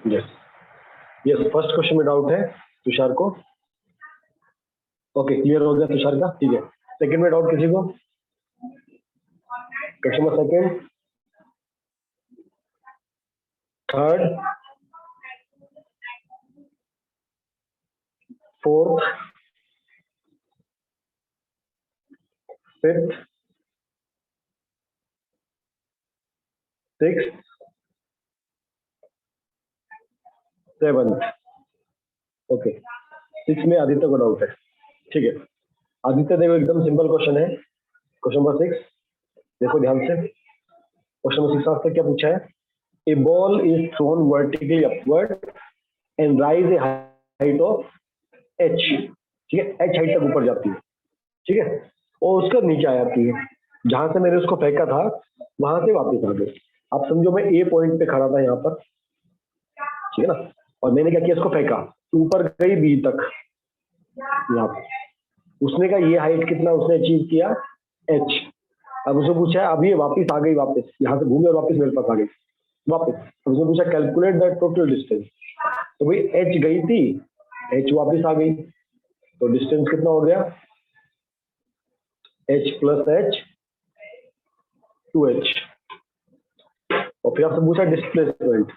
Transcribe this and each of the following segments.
Yes yes, first question में doubt है तुषार को। ओके, क्लियर हो गया तुषार का, ठीक है। सेकंड में डाउट किसी को? Question number second, third, fourth, fifth, sixth, seventh. Okay, six में आदित्य को डाउट है, ठीक है। आदित्य देखो, एकदम सिंपल क्वेश्चन है। क्वेश्चन नंबर 6 देखो ध्यान से। क्वेश्चन नंबर 6 आपसे क्या पूछा है? A ball is thrown vertically upward and rise a height of h, ठीक है, h हाइट तक ऊपर जाती है, ठीक है, और उसका नीचे आ जाती है। जहां से मैंने उसको फेंका था वहां से वापस आ गई। आप समझो मैं ए पॉइंट पे खड़ा था यहाँ पर, ठीक है ना, और मैंने क्या किया, इसको फेंका, ऊपर गई बी तक, यहाँ पर उसने कहा ये हाइट कितना उसने अचीव किया, h। अब उसने पूछा है, अब ये वापस आ गई, वापस यहाँ से घूमी और वापस मेरे पास आ गई वापस। अब उसने पूछा कैलकुलेट द टोटल डिस्टेंस, तो भाई h गई थी, h वापस आ गई, तो डिस्टेंस कितना हो गया, h प्लस h 2h। और फिर आपसे पूछा डिस्प्लेसमेंट,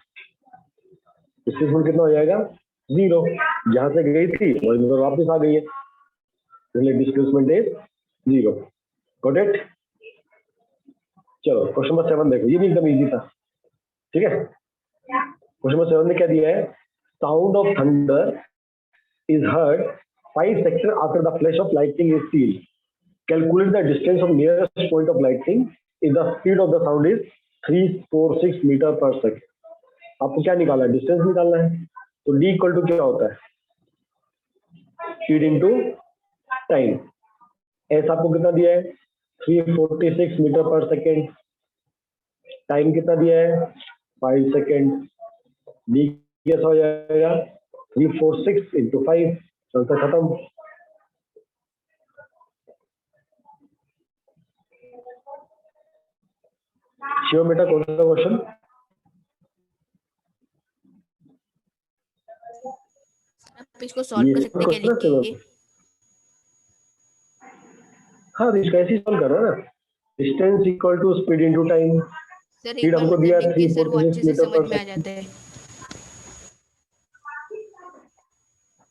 डिस्प्लेसमेंट कितना हो जाएगा, 0, जहां से गई थी वहीं पर वापस आ गई है, इसलिए डिस्प्लेसमेंट इज 0। Got it? चलो क्वेश्चन नंबर 7 देखो, ये भी एकदम इजी था, ठीक है। क्वेश्चन नंबर 7 में क्या दिया है? Sound of thunder is heard 5 seconds after the flash of lightning is seen. Calculate the distance of nearest point of lightning if the speed of the sound is 346 meter per second. आपको क्या निकालना है? Distance निकालना है। तो d equal to क्या होता है? Speed into time. एस आपको कितना दिया है? 346 मीटर पर सेकेंड। टाइम कितना दिया है? 5 सेकेंड। d कैसा हो जाएगा? 346 इंटू 5। आंसर खत्म। शिव बेटा कौन सा क्वेश्चन? आप इसको सॉल्व कर सकते हैं क्या लिख के? हाँ, तो इसको ऐसे ही सॉल्व कर रहा है ना, distance equal to speed into time. Sir एक स्पीड बार हमको मतलब दिया लिख के सर वो 346 अच्छे से मीटर समझ पर में आ सेकंड। जाता है।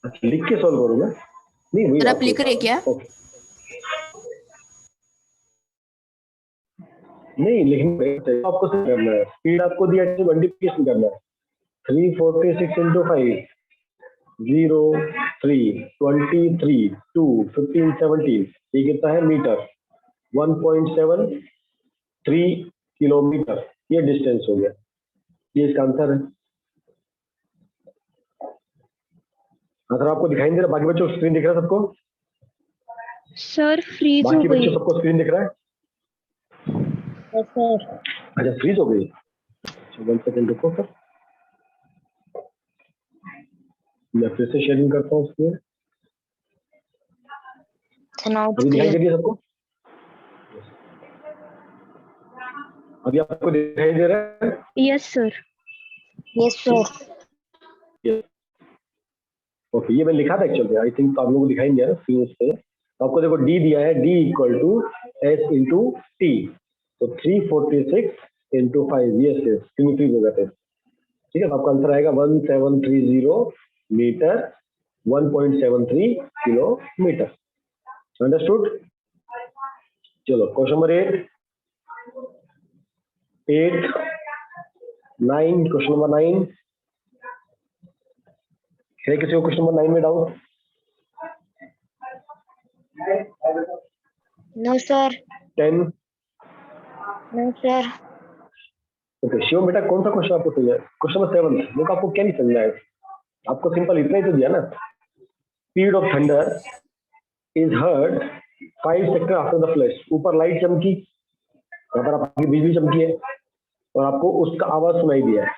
अच्छा, लिख के सॉल्व करूंगा? नहीं वही सर बात आप लिख रहे क्या? ओके, नहीं लिखने आपको सिर्फ करना है, स्पीड आपको दिया है, मल्टीप्लिकेशन करना है। 346 इंटू 5, 0 3 23 2 15 17, ये कितना है मीटर, 1.73 किलोमीटर, ये डिस्टेंस हो गया, ये इसका आंसर है। आंसर आपको दिखाई नहीं दे रहा? बाकी बच्चों स्क्रीन दिख रहा है सबको? सर फ्रीज हो बाकी गई। बच्चों सबको स्क्रीन दिख रहा है? सर अच्छा, फ्रीज हो गई। अच्छा, 1 सेकंड रुको सर, मैं फिर से शेयरिंग करता हूँ स्क्रीन। अभी दिखाई दे रही है सबको? अभी आपको दिखाई दे रहा है? Yes sir. Yes sir. Okay, ये मैं लिखा था एक्चुअली, आई थिंक तो आप लोगों को दिखाई नहीं दे रहा स्क्रीन पे। तो आपको देखो डी दिया है, D equal to S into T, तो 346 इंटू 5, ये इंक्रीज हो जाते हैं, ठीक है। तो आपका आंसर आएगा 1730 मीटर, 1.73 किलोमीटर। अंडरस्टूड? चलो क्वेश्चन नंबर 8 9, क्वेश्चन नंबर 9 है किसी को क्वेश्चन नंबर 9 में doubt? No sir. 10? No sir. Okay, Shiv बेटा कौन सा क्वेश्चन आपको समझ आया? क्वेश्चन नंबर 7 देखो, आपको क्या नहीं समझ आया? आपको सिंपल इतना ही तो दिया ना, speed of thunder is heard 5 second after the flash. ऊपर लाइट चमकी, अगर आपकी बिजली चमकी है और आपको उसका आवाज सुनाई दिया है।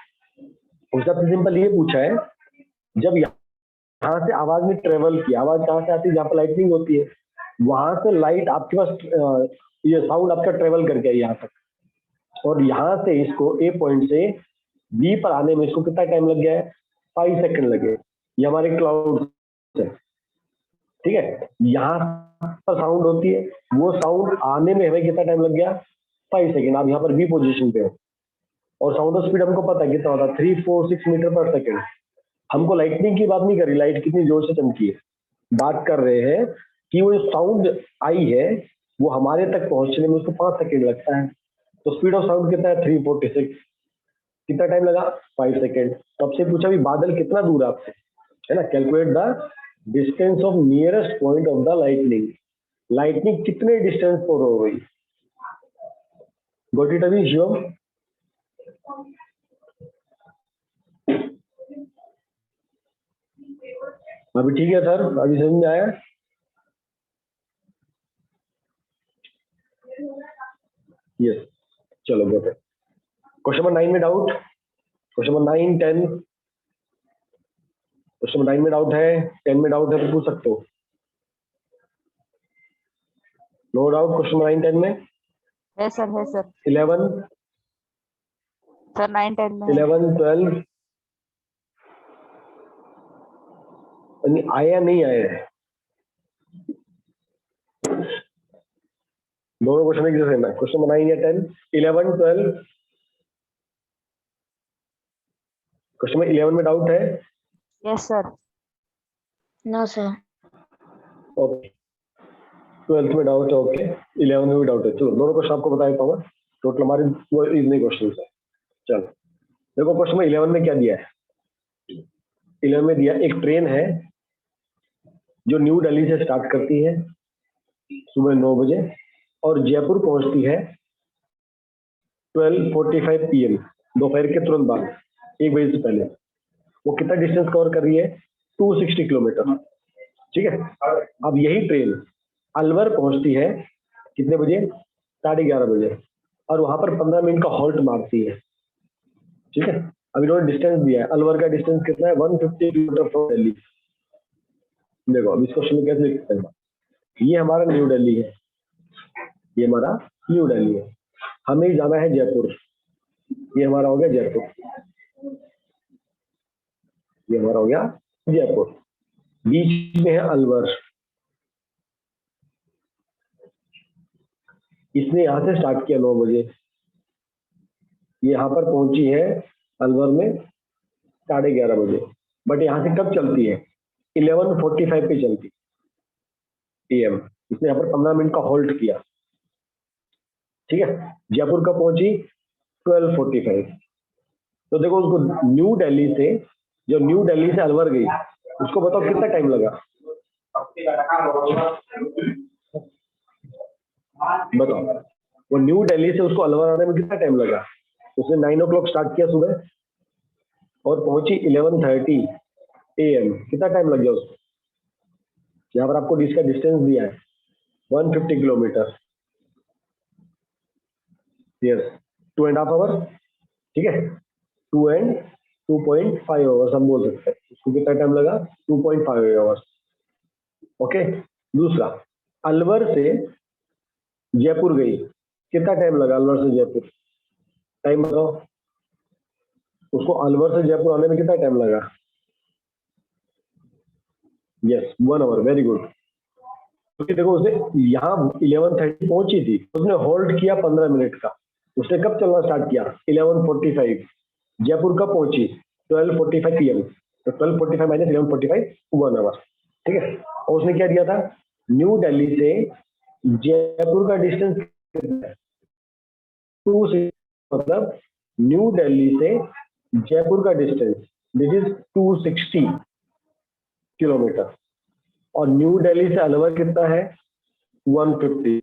उसका सिंपल ये पूछा है, जब यहाँ से आवाज में ट्रेवल की, आवाज कहाँ से आती है? जहाँ पर लाइटनिंग होती है, वहां से लाइट आपके पास, ये साउंड आपका ट्रेवल करके आई यहाँ तक, और यहाँ से इसको ए पॉइंट से बी पर आने में इसको कितना टाइम लग गया है? 5 सेकंड लगे। ये हमारे क्लाउड है, ठीक है। यहाँ पर साउंड होती है, वो साउंड आने में हमें कितना टाइम लग गया? 5 सेकंड। आप यहाँ पर बी पोजीशन पे हो और साउंड ऑफ स्पीड हमको पता है कितना होता है, 3, 4, 6 मीटर पर सेकंड। हमको लाइटनिंग की बात नहीं कर रही, लाइट कितनी जोर से चमकी है, बात कर रहे हैं कि वो साउंड आई है वो हमारे तक पहुंचने में उसको 5 सेकंड लगता है। तो स्पीड ऑफ साउंड कितना है? 346। कितना टाइम लगा? 5 सेकंड। तो आपसे पूछा भी बादल कितना दूर है आपसे, है ना? Calculate the distance of nearest point of the lightning. Lightning कितने डिस्टेंस पर हो गई? गॉट इट अभी शिवम? अभी ठीक है सर, अभी समझ में आया? यस, चलो गो पे। क्वेश्चन नंबर 9 में doubt? Question number 9, 10? Question number 9 में डाउट है, 10 में डाउट है तो पूछ सकते हो। नो डाउट क्वेश्चन नंबर 9, 10 में? है सर, है सर। 11 सर 9, 10 में है। 11, 12 आया नहीं आया है? दोनों क्वेश्चन एक जैसे ना, क्वेश्चन नंबर 9 या 10, 11, 12? क्वेश्चन नंबर 11 में डाउट है? Yes sir. No sir. Okay, 12th में डाउट है, ओके, 11 में भी डाउट है। चलो दोनों क्वेश्चन आपको बता देता हूँ। टोटल हमारे वो इतने क्वेश्चन है। चलो देखो क्वेश्चन में 11 में क्या दिया है। 11 में दिया एक ट्रेन है जो न्यू दिल्ली से स्टार्ट करती है सुबह 9 बजे और जयपुर पहुंचती है 12:45 PM, दोपहर के तुरंत बाद, 1 बजे से पहले। वो कितना डिस्टेंस कवर कर रही है? 260 किलोमीटर, ठीक है। अब यही ट्रेन अलवर पहुंचती है कितने बजे? 11:30 बजे, और वहां पर 15 मिनट का हॉल्ट मारती है, ठीक है। अब इन्होंने डिस्टेंस दिया है, अलवर का डिस्टेंस कितना है? 150 किलोमीटर फ्रॉम दिल्ली। देखो अब इस क्वेश्चन में कैसे लिख सकते हैं? ये हमारा न्यू दिल्ली है, ये हमारा न्यू दिल्ली है, हमें जाना है जयपुर। ये हमारा हो गया जयपुर, ये हमारा हो गया जयपुर। बीच में है अलवर। इसने यहां से स्टार्ट किया 9 बजे, ये यहाँ पर पहुंची है अलवर में 11:30 बजे, बट यहाँ से कब चलती है? 11:45 पे चलती PM। इसने यहाँ पर 15 मिनट का होल्ड किया, ठीक है। जयपुर कब पहुंची? 12:45। तो देखो उसको न्यू दिल्ली से, जो न्यू दिल्ली से अलवर गई, उसको बताओ कितना टाइम लगा? बताओ, वो न्यू दिल्ली से उसको अलवर आने में कितना टाइम लगा? उसने 9 o'clock स्टार्ट किया सुबह और पहुंची 11:30 AM। कितना टाइम लग गया उसको? यहाँ पर आपको इसका डिस्टेंस दिया है 150 किलोमीटर, यस, 2.5 आवर, ठीक है। 2.5 आवर्स हम बोल सकते हैं। उसको कितना टाइम लगा? 2.5 आवर्स, ओके। दूसरा, अलवर से जयपुर गई, कितना टाइम लगा अलवर से जयपुर? टाइम बताओ, उसको अलवर से जयपुर आने में कितना टाइम लगा? Yes, 1 hour, very good. क्योंकि देखो उसने यहाँ 11:30 पहुंची थी, उसने होल्ड किया 15 मिनट का। उसने कब चलना स्टार्ट किया? 11:45। जयपुर कब पहुंची? 12:45 PM। तो 12:45 माइनस 11:45, 1 आवर, ठीक है। और उसने क्या दिया था? न्यू दिल्ली से जयपुर का डिस्टेंस कितना है? 260, मतलब न्यू दिल्ली से जयपुर का डिस्टेंस दिस इज 260 किलोमीटर, और न्यू दिल्ली से अलवर कितना है? 150।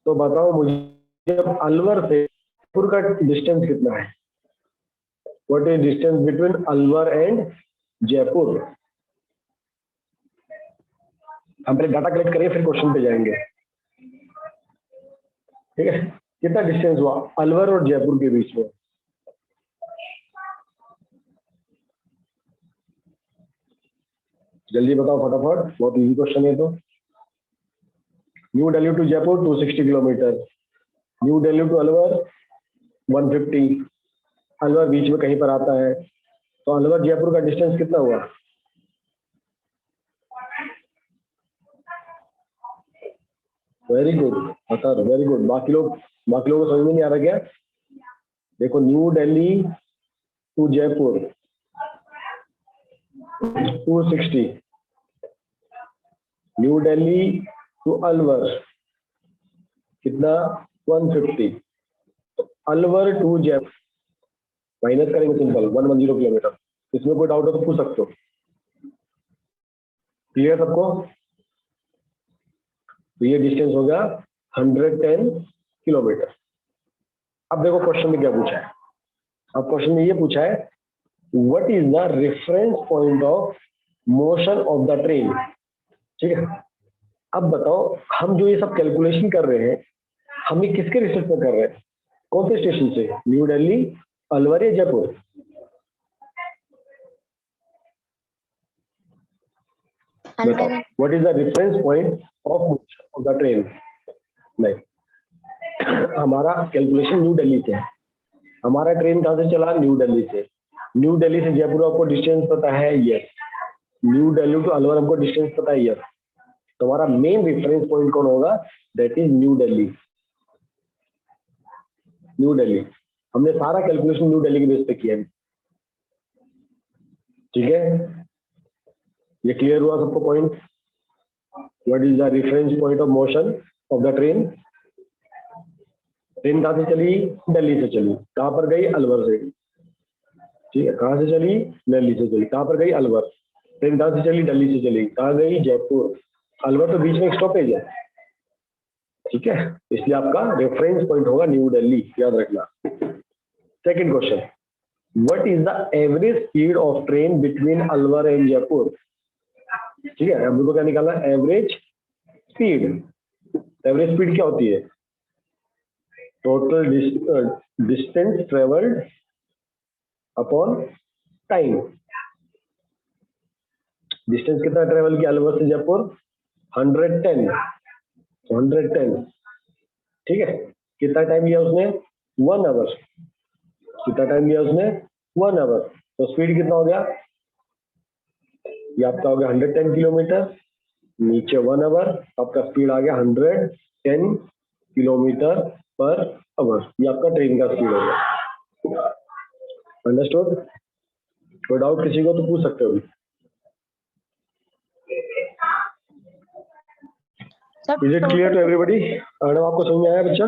तो बताओ मुझे अब अलवर से जयपुर का डिस्टेंस कितना है? What is distance between Alwar and Jaipur? हम पहले डाटा कलेक्ट करें फिर क्वेश्चन पे जाएंगे, ठीक है। कितना डिस्टेंस हुआ अलवर और जयपुर के बीच में? जल्दी बताओ फटाफट, बहुत इजी क्वेश्चन है। तो New Delhi to Jaipur 260 kilometre, New Delhi to Alwar 150, Alwar बीच में कहीं पर आता है, तो अलवर जयपुर का डिस्टेंस कितना हुआ? वेरी गुड अतर, वेरी गुड। बाकी लोगों को समझ में नहीं आ रहा क्या? देखो, new Delhi to Jaipur 260, new Delhi to Alwar कितना? 150। अलवर टू जयपुर माइनस करेंगे सिंपल 110 किलोमीटर। इसमें कोई डाउट हो तो पूछ सकते हो। क्लियर सबको? तो ये डिस्टेंस हो गया 110 किलोमीटर। अब देखो क्वेश्चन में क्या पूछा है। अब क्वेश्चन में ये पूछा है, what is the reference point of motion of the train. ठीक है, अब बताओ, हम जो ये सब कैलकुलेशन कर रहे हैं, हम ये किसके रिसर्च में कर रहे हैं? कौन से स्टेशन से? न्यू दिल्ली, अलवर या जयपुर? बताओ, what is the reference point of motion of the train? नहीं, हमारा कैलकुलेशन न्यू दिल्ली से है। हमारा ट्रेन कहां से चला? न्यू दिल्ली से। न्यू दिल्ली से जयपुर आपको डिस्टेंस पता है? Yes. New Delhi to Alwar हमको डिस्टेंस पता है? यस। तो हमारा मेन रेफरेंस पॉइंट कौन होगा? That is new Delhi. New Delhi, हमने सारा कैलकुलेशन न्यू दिल्ली के बेस पे किया है। ठीक है, ये क्लियर हुआ सबको point? What is the reference point of motion of the train? Train कहां से चली? दिल्ली से चली। कहां पर गई? अलवर से। ठीक है, कहां से चली? दिल्ली से चली। कहां पर गई? अलवर। ट्रेन कहां से चली? दिल्ली से चली। कहां गई? जयपुर। अलवर तो बीच में एक स्टॉपेज है। ठीक है, इसलिए आपका रेफरेंस पॉइंट होगा न्यू दिल्ली, याद रखना। Second question, what is the average speed of train between Alwar and Jaipur? ठीक है, हम लोग को क्या निकालना? Average speed. एवरेज स्पीड क्या होती है? Total distance travelled upon time. Distance कितना ट्रेवल किया अलवर से जयपुर? 110। 110। ठीक है, कितना टाइम लिया उसने? 1 आवर। कितना टाइम लिया उसने? 1 आवर। तो स्पीड कितना हो गया? ये आपका हो गया 110 किलोमीटर, नीचे 1 आवर, आपका स्पीड आ गया 110 किलोमीटर पर आवर। ये आपका ट्रेन का स्पीड हो गया। अंडरस्टूड? कोई डाउट किसी को तो पूछ सकते हो। Is it clear to everybody? Madam आपको समझ में आया बच्चा?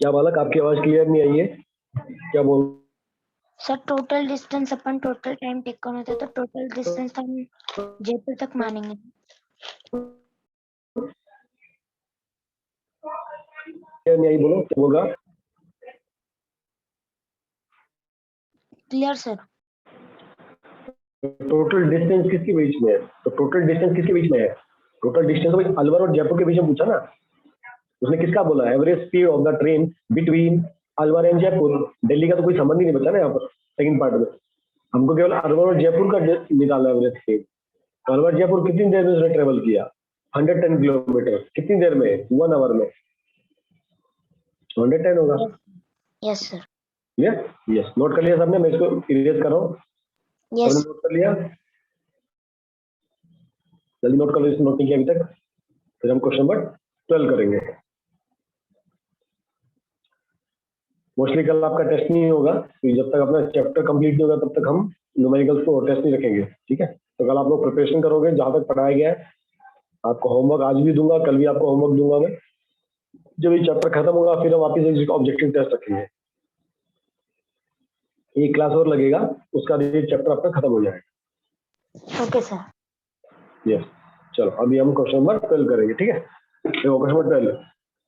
क्या बालक, आपकी आवाज क्लियर नहीं आई है, क्या बोल? सर टोटल डिस्टेंस अपन टोटल टाइम टेक करना था, तो टोटल डिस्टेंस हम जयपुर तक मानेंगे। क्लियर नहीं आई, बोलो क्या बोल रहा? Clear sir. टोटल डिस्टेंस किसके बीच में है? तो टोटल डिस्टेंस किसके बीच में है? टोटल डिस्टेंस तो भाई अलवर और जयपुर के बीच में पूछा ना। उसने किसका बोला? Average speed of the train between Alwar and Jaipur. Delhi का तो कोई संबंध ही नहीं बचा ना यहाँ पर सेकंड पार्ट में। हमको केवल अलवर और जयपुर का निकाला एवरेज स्पीड। अलवर जयपुर कितनी देर में उसने ट्रेवल किया? 110 किलोमीटर। कितनी देर में? 1 आवर में। 110 होगा। Yes sir. Yes yes, note कर लिया सबने? मैं इसको इरेज कर रहा हूँ। यस। सबने नोट कर लिया? जल्दी नोट कर लो, इसको नोट नहीं किया अभी तक। फिर हम क्वेश्चन नंबर 12 करेंगे। मोस्टली कल आपका टेस्ट नहीं होगा, तो जब तक अपना चैप्टर कंप्लीट नहीं होगा तब तक हम न्यूमेरिकल्स को टेस्ट नहीं रखेंगे। ठीक है, तो कल आप लोग प्रिपरेशन करोगे जहां तक पढ़ाया गया है। आपको होमवर्क आज भी दूंगा, कल भी आपको होमवर्क दूंगा मैं। जब ये चैप्टर खत्म होगा फिर हम वापिस एक ऑब्जेक्टिव टेस्ट रखेंगे। एक क्लास और लगेगा, उसका ये चैप्टर अपना खत्म हो जाएगा। Okay sir. यस, चलो अभी हम क्वेश्चन नंबर 12 करेंगे। ठीक है, देखो question number 12,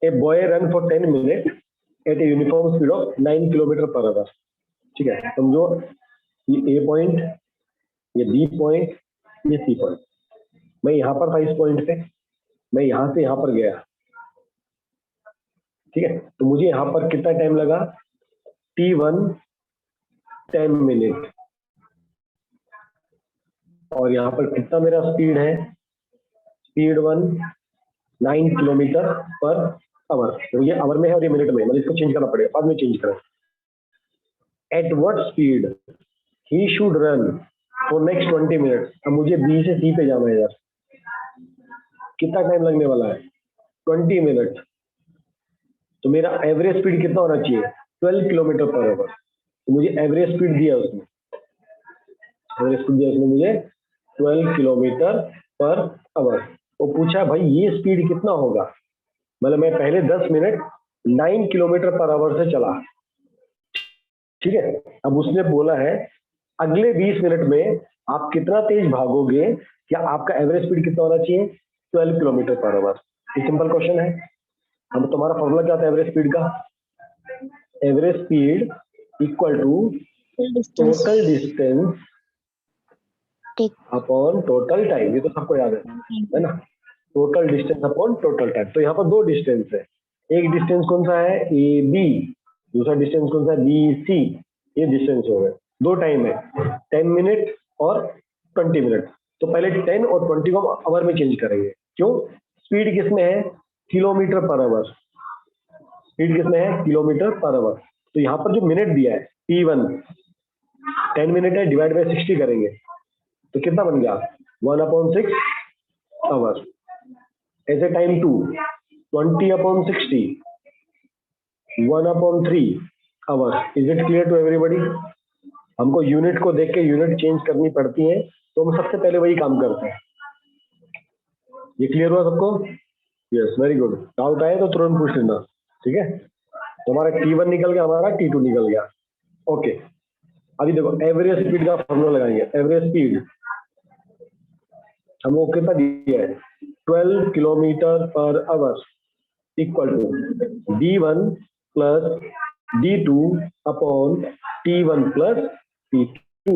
a boy run for 10 minute at a uniform speed of 9 kilometre per hour. ठीक है, समझो ये ए पॉइंट, ये बी पॉइंट, ये सी पॉइंट। मैं यहाँ पर था इस पॉइंट पे, मैं यहाँ से यहाँ पर गया। ठीक है, तो मुझे यहाँ पर कितना टाइम लगा? T1 10 minute. और यहाँ पर कितना मेरा स्पीड है? Speed 1 9 kilometre per our. तो ये आवर में है और ये मिनट में, मतलब इसको चेंज करना पड़ेगा, बाद में चेंज करें। At what speed he should run for next 20 minutes. अब मुझे बी से सी पे जाना है यार, कितना टाइम लगने वाला है? 20 मिनट। तो मेरा एवरेज स्पीड कितना होना चाहिए? 12 किलोमीटर पर आवर। तो मुझे एवरेज स्पीड दिया उसने, एवरेज स्पीड दिया उसने मुझे 12 किलोमीटर पर आवर। वो पूछा भाई ये स्पीड कितना होगा, मतलब मैं पहले 10 मिनट 9 किलोमीटर पर आवर से चला, ठीक है। अब उसने बोला है अगले 20 मिनट में आप कितना तेज भागोगे, क्या आपका एवरेज स्पीड कितना होना चाहिए? 12 किलोमीटर पर आवर। ये सिंपल क्वेश्चन है। अब तुम्हारा फॉर्मूला क्या होता है एवरेज स्पीड का? Average speed equal to distance total distance take upon total time. ये तो सबको याद है ना? Total distance upon total time. तो यहाँ पर दो डिस्टेंस है, एक डिस्टेंस कौन सा है? A B. दूसरा डिस्टेंस कौन सा है? B C. ये डिस्टेंस हो गए, दो टाइम है, 10 मिनट और 20 मिनट। तो पहले 10 और 20 को हम आवर में चेंज करेंगे। क्यों? स्पीड किसमें है? Kilometre per our. स्पीड किसमें है? Kilometre per our. तो यहाँ पर जो मिनट दिया है P1, 10 मिनट है, डिवाइड बाय 60 करेंगे तो कितना बन गया? 1/6 आवर। ऐसे time 2, 20/60, 1/3 hour. Is it clear to everybody? हमको यूनिट को देख के यूनिट चेंज करनी पड़ती है, तो हम सबसे पहले वही काम करते हैं। ये क्लियर हुआ सबको? Yes, very good. डाउट आए तो तुरंत पूछ लेना, ठीक है। तो हमारा T1 निकल गया, हमारा T2 निकल गया। ओके, अभी देखो एवरेज स्पीड का फॉर्मूला लगाएंगे। एवरेज स्पीड हमको कितना दिया है? 12 kilometre per hour equal to D1 plus D2 upon T1 plus T2।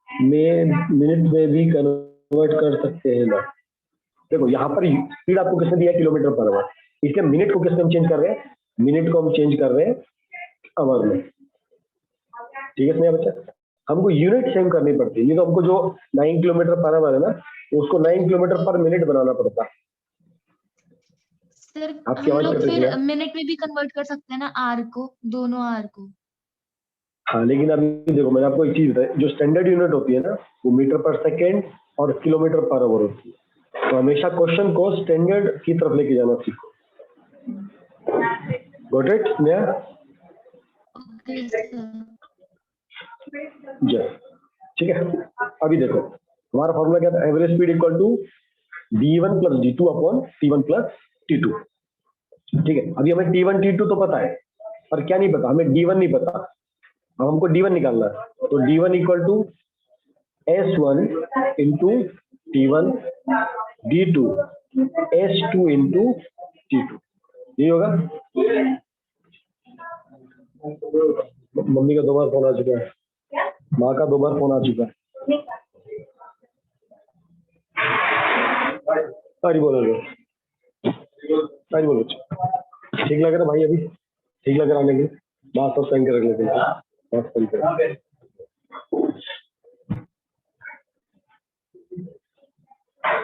Minute में भी कन्वर्ट कर सकते हैं ना? देखो यहाँ पर स्पीड आपको किसने दिया? Kilometre per our. इसके मिनट को किसने हम चेंज कर रहे हैं? मिनट को हम चेंज कर रहे हैं आवर में, ठीक है भैया बच्चा। हमको यूनिट सेम करनी पड़ती है, नहीं तो हमको जो 9 किलोमीटर पर आवर है ना, उसको 9 किलोमीटर पर मिनट बनाना पड़ता है। सर आपकी हम आवाज लोग कट रही फिर है। मिनट में भी कन्वर्ट कर सकते हैं ना, आर को, दोनों आर को। हाँ, लेकिन अभी देखो मैंने आपको एक चीज बताई, जो स्टैंडर्ड यूनिट होती है ना, वो मीटर पर सेकेंड और किलोमीटर पर आवर होती है। तो हमेशा क्वेश्चन को स्टैंडर्ड की तरफ लेके जाना सीखो। Got it? Okay sir. ठीक है। अभी देखो हमारा फॉर्मूला क्या था? Average speed equal to D1 plus D2 upon T1 plus T2। ठीक है, अभी हमें T1 T2 तो पता है, पर क्या नहीं पता? हमें D1 नहीं पता। अब हमको D1 निकालना है, तो D1 equal to S1 into T1, D2 S2 into T2। यही होगा। मम्मी का 2 बार फोन आ चुका है, माँ का 2 बार फोन आ चुका है। अरे बोलो अरे बोलो, ठीक लग रहा भाई? अभी ठीक लग रहा आने के? मास्क और पहन के रख लेते हैं, मास्क पहन के।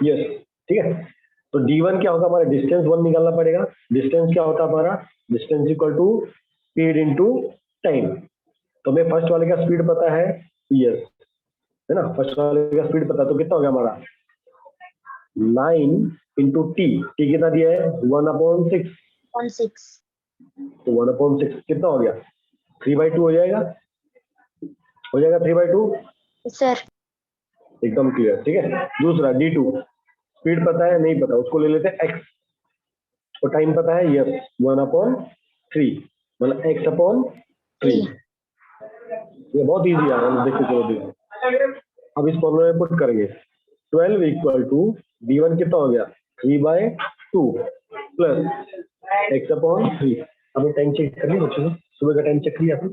यस, ठीक है। तो D1 क्या होगा? हमारा डिस्टेंस 1 निकालना पड़ेगा। डिस्टेंस क्या होता है हमारा? Distance equal to speed into time. तो हमें फर्स्ट वाले का स्पीड पता है, यस, है ना? फर्स्ट वाले का स्पीड पता, तो कितना हो गया हमारा? 9 इंटू टी। टी कितना दिया है? 1/6। 1/6 तो 1/6 कितना हो गया? 3/2 हो जाएगा, हो जाएगा 3/2। सर। एकदम क्लियर, ठीक है। दूसरा D2, स्पीड पता है नहीं पता? उसको ले लेते हैं x, और टाइम पता है, यस, 1/3, मतलब x/3। ये बहुत इजी आ रहा है, देखो चलो देखो। अब इस फॉर्मूले में पुट करेंगे। 12 इक्वल टू D1 कितना हो गया? 3/2 प्लस x/3। अब टाइम चेक कर लिया बच्चों ने? सुबह का टाइम चेक किया आपने?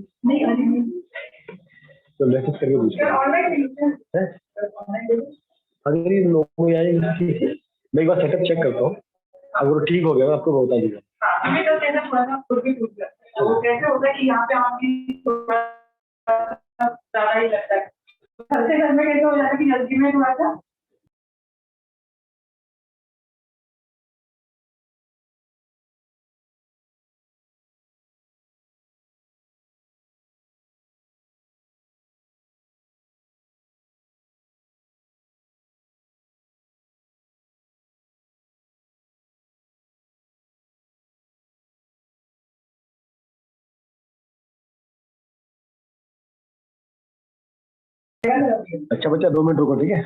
तो मैसेज करके पूछना है। अगर ये नो आएगा ठीक है, मैं एक बार सेटअप चेक करता हूँ, अगर वो ठीक हो गया मैं आपको बता दूंगा। वो कैसे होता है कि यहाँ पे आपकी ज़्यादा ही लगता है, घर में कैसे हो जाता कि जल्दी में थोड़ा सा अच्छा बच्चा 2 मिनट रुको, ठीक है।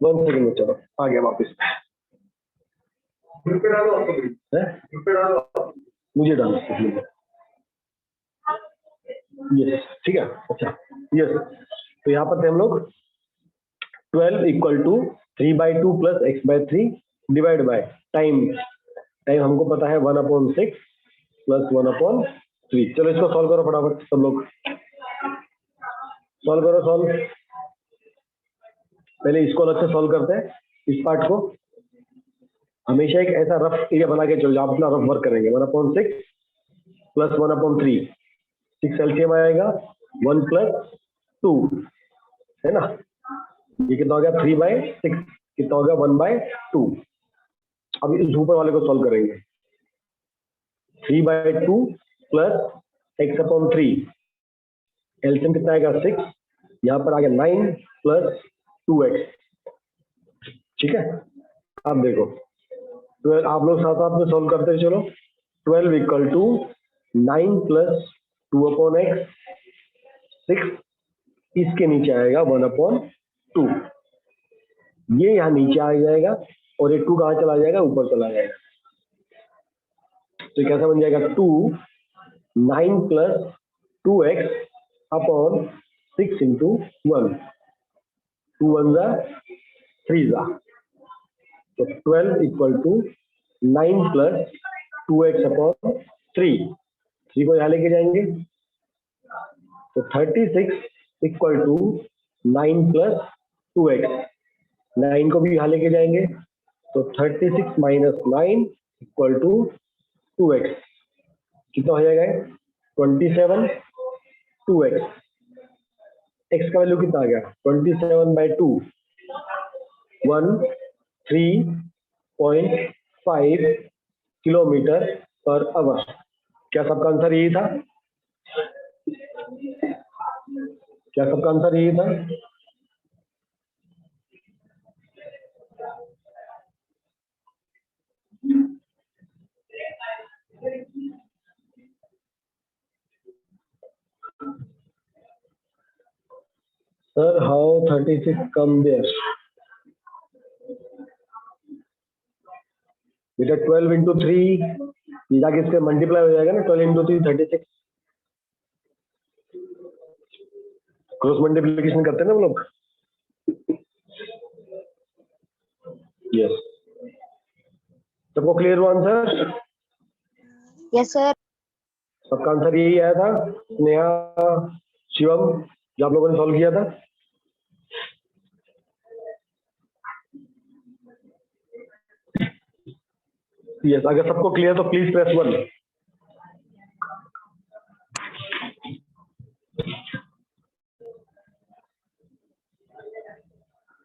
वन सेकंड में, चलो आ गया वापस। ग्रुप पे डालो आपको है? ग्रुप पे डालो मुझे डालो यस, ठीक है। अच्छा यस, तो यहाँ पर थे हम लोग 12 equal to 3/2 plus x/3 divide by time. Time हमको पता है 1/6 प्लस 1/3। चलो इसको सॉल्व करो फटाफट सब लोग, सॉल्व करो सॉल्व। पहले इसको अलग से सॉल्व करते हैं, इस पार्ट को। हमेशा एक ऐसा रफ एरिया बना के चलो, आप अपना रफ वर्क करेंगे। 1/6 प्लस 1/3, 6 एलसीएम आएगा 1 + 2, है ना। ये कितना हो गया 3/6, कितना हो गया 1/2। अब इस ऊपर वाले को सॉल्व करेंगे। 3/2 प्लस x/3, एलसीएम कितना आएगा 6, यहाँ पर आ गया 9 + 2x। ठीक है, अब देखो 12, आप लोग साथ साथ में सॉल्व करते चलो। 12 इक्वल टू 9 प्लस 2/x 6, इसके नीचे आएगा 1/2, ये यहाँ नीचे आ जाएगा और ये 2 कहाँ चला जाएगा, ऊपर चला जाएगा। तो कैसा बन जाएगा 2 9 प्लस 2x अपॉन 6 इंटू 1, 2 1 जा 3 जा, तो 12 equal to 9 plus 2x upon 3 को यहाँ लेके जाएंगे, तो 36 इक्वल टू 9 प्लस 2x, 9 को भी यहाँ लेके जाएंगे, तो 36 माइनस 9 इक्वल टू 2x, कितना हो जाएगा 27, 2x, x का वैल्यू कितना आ गया 27/2, 13.5 किलोमीटर पर आवर। क्या सबका आंसर यही था? क्या सबका आंसर यही था? Sir, how 36 come there? बेटा 12 इंटू 3, ये जाके इससे मल्टीप्लाई हो जाएगा ना, 12 इंटू 3 36, क्रॉस मल्टीप्लिकेशन करते हैं ना हम लोग। यस, सबको क्लियर हुआ आंसर? Yes sir. सबका आंसर यही आया था, नेहा, शिवम, जो आप लोगों ने सॉल्व किया था। यस, अगर सबको क्लियर तो प्लीज प्रेस 1।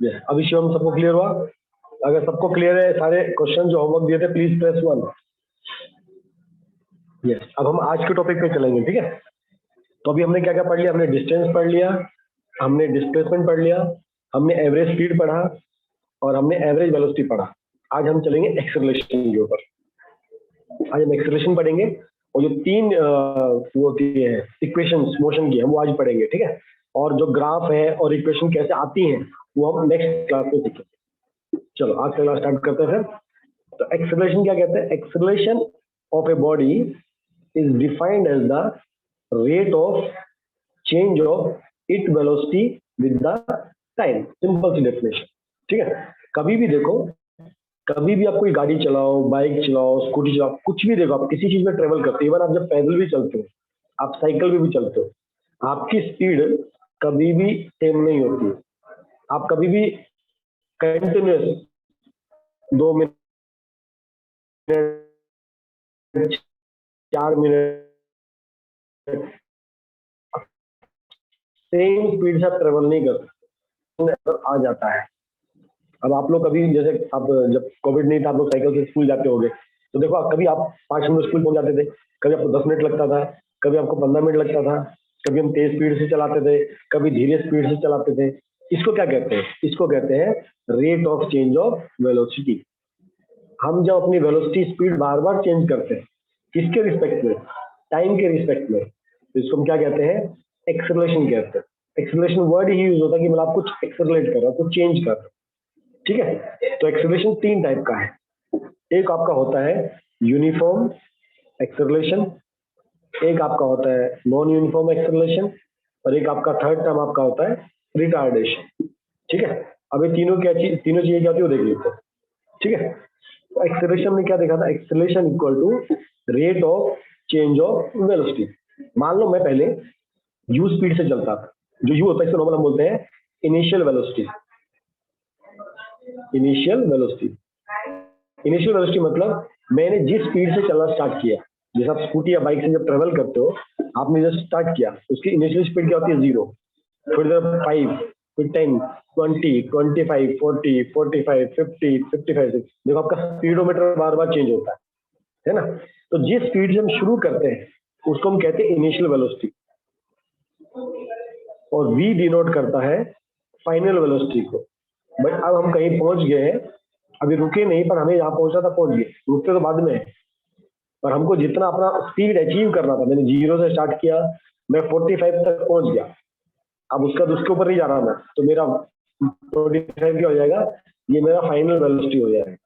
यस, अभी शिवम सबको क्लियर हुआ? अगर सबको क्लियर है सारे क्वेश्चन जो होमवर्क दिए थे, प्लीज प्रेस 1। यस, अब हम आज के टॉपिक पे चलेंगे, ठीक है। तो अभी हमने क्या क्या पढ़ लिया? हमने डिस्टेंस पढ़ लिया, हमने डिस्प्लेसमेंट पढ़ लिया, हमने एवरेज स्पीड पढ़ा और हमने एवरेज वेलोसिटी पढ़ा। आज हम चलेंगे एक्सेलरेशन के ऊपर। आज हम एक्सेलरेशन पढ़ेंगे और जो 3 वो की है इक्वेशंस मोशन की, हम वो आज पढ़ेंगे, ठीक है। और जो ग्राफ है और इक्वेशन कैसे आती हैं वो हम नेक्स्ट क्लास में सीखेंगे। चलो आज का क्लास स्टार्ट करते हैं फिर। तो एक्सेलरेशन क्या कहते हैं? Acceleration of a body is defined as the rate of change of it velocity with the time. Simple सी डेफिनेशन, ठीक है। कभी भी देखो, कभी भी आप कोई गाड़ी चलाओ, बाइक चलाओ, स्कूटी चलाओ, कुछ भी देखो, आप किसी चीज में ट्रेवल करते हो, इवन आप जब पैदल भी चलते हो, आप साइकिल में भी चलते हो, आपकी स्पीड कभी भी सेम नहीं होती है। आप कभी भी continuous 2 minute 4 minute same speed से आप ट्रेवल नहीं कर सकते, आ जाता है। अब आप लोग कभी, जैसे आप जब कोविड नहीं था, आप लोग साइकिल से स्कूल जाते होंगे, तो देखो कभी आप 5 मिनट स्कूल पहुंच जाते थे, कभी आपको 10 मिनट लगता था, कभी आपको 15 मिनट लगता था, कभी हम तेज स्पीड से चलाते थे, कभी धीरे स्पीड से चलाते थे। इसको क्या कहते हैं? इसको कहते हैं rate of change of velocity. हम जब अपनी वेलोसिटी स्पीड बार बार चेंज करते हैं, किसके रिस्पेक्ट में? टाइम के रिस्पेक्ट में, तो इसको हम क्या कहते हैं? एक्सेलरेशन कहते हैं। एक्सेलरेशन वर्ड ही यूज होता है कि मतलब आप कुछ एक्सेलरेट कर रहे हो, कुछ चेंज कर रहे हो, ठीक है। तो एक्सेलरेशन 3 टाइप का है। एक आपका होता है यूनिफॉर्म एक्सेलरेशन, एक आपका होता है नॉन यूनिफॉर्म एक्सेलरेशन, और एक आपका थर्ड टर्म आपका होता है रिटार्डेशन, ठीक है। अब ये तीनों चीजें क्या होती है वो देख लेते हैं, ठीक है। तो एक्सेलरेशन में क्या देखा था? Acceleration equal to rate of change of velocity. मान लो मैं पहले u स्पीड से चलता था, जो u होता है इसको नॉर्मल हम बोलते हैं initial velocity. Initial velocity, initial velocity मतलब मैंने जिस स्पीड से चलना स्टार्ट किया, जैसे आप स्कूटी या बाइक से जब ट्रेवल करते हो, आपने जब स्टार्ट किया, उसकी इनिशियल स्पीड क्या होती है? 0, फिर 5, फिर 10, 20, 25, 40, 45, 50, 55, 60। देखो आपका स्पीडोमीटर बार बार चेंज होता है ना। तो जिस स्पीड से हम शुरू करते हैं उसको हम कहते हैं इनिशियल वेलोसिटी, और v डिनोट करता है फाइनल वेलोसिटी को। बट अब हम कहीं पहुंच गए हैं, अभी रुके नहीं, पर हमें जहाँ पहुंचना था पहुंच गए, रुकते तो बाद में है। पर हमको जितना अपना स्पीड अचीव करना था, मैंने 0 से स्टार्ट किया, मैं 45 तक पहुंच गया, अब उसके ऊपर नहीं जा रहा मैं, तो मेरा 45 क्या हो जाएगा, ये मेरा फाइनल वेलोसिटी हो जाएगा।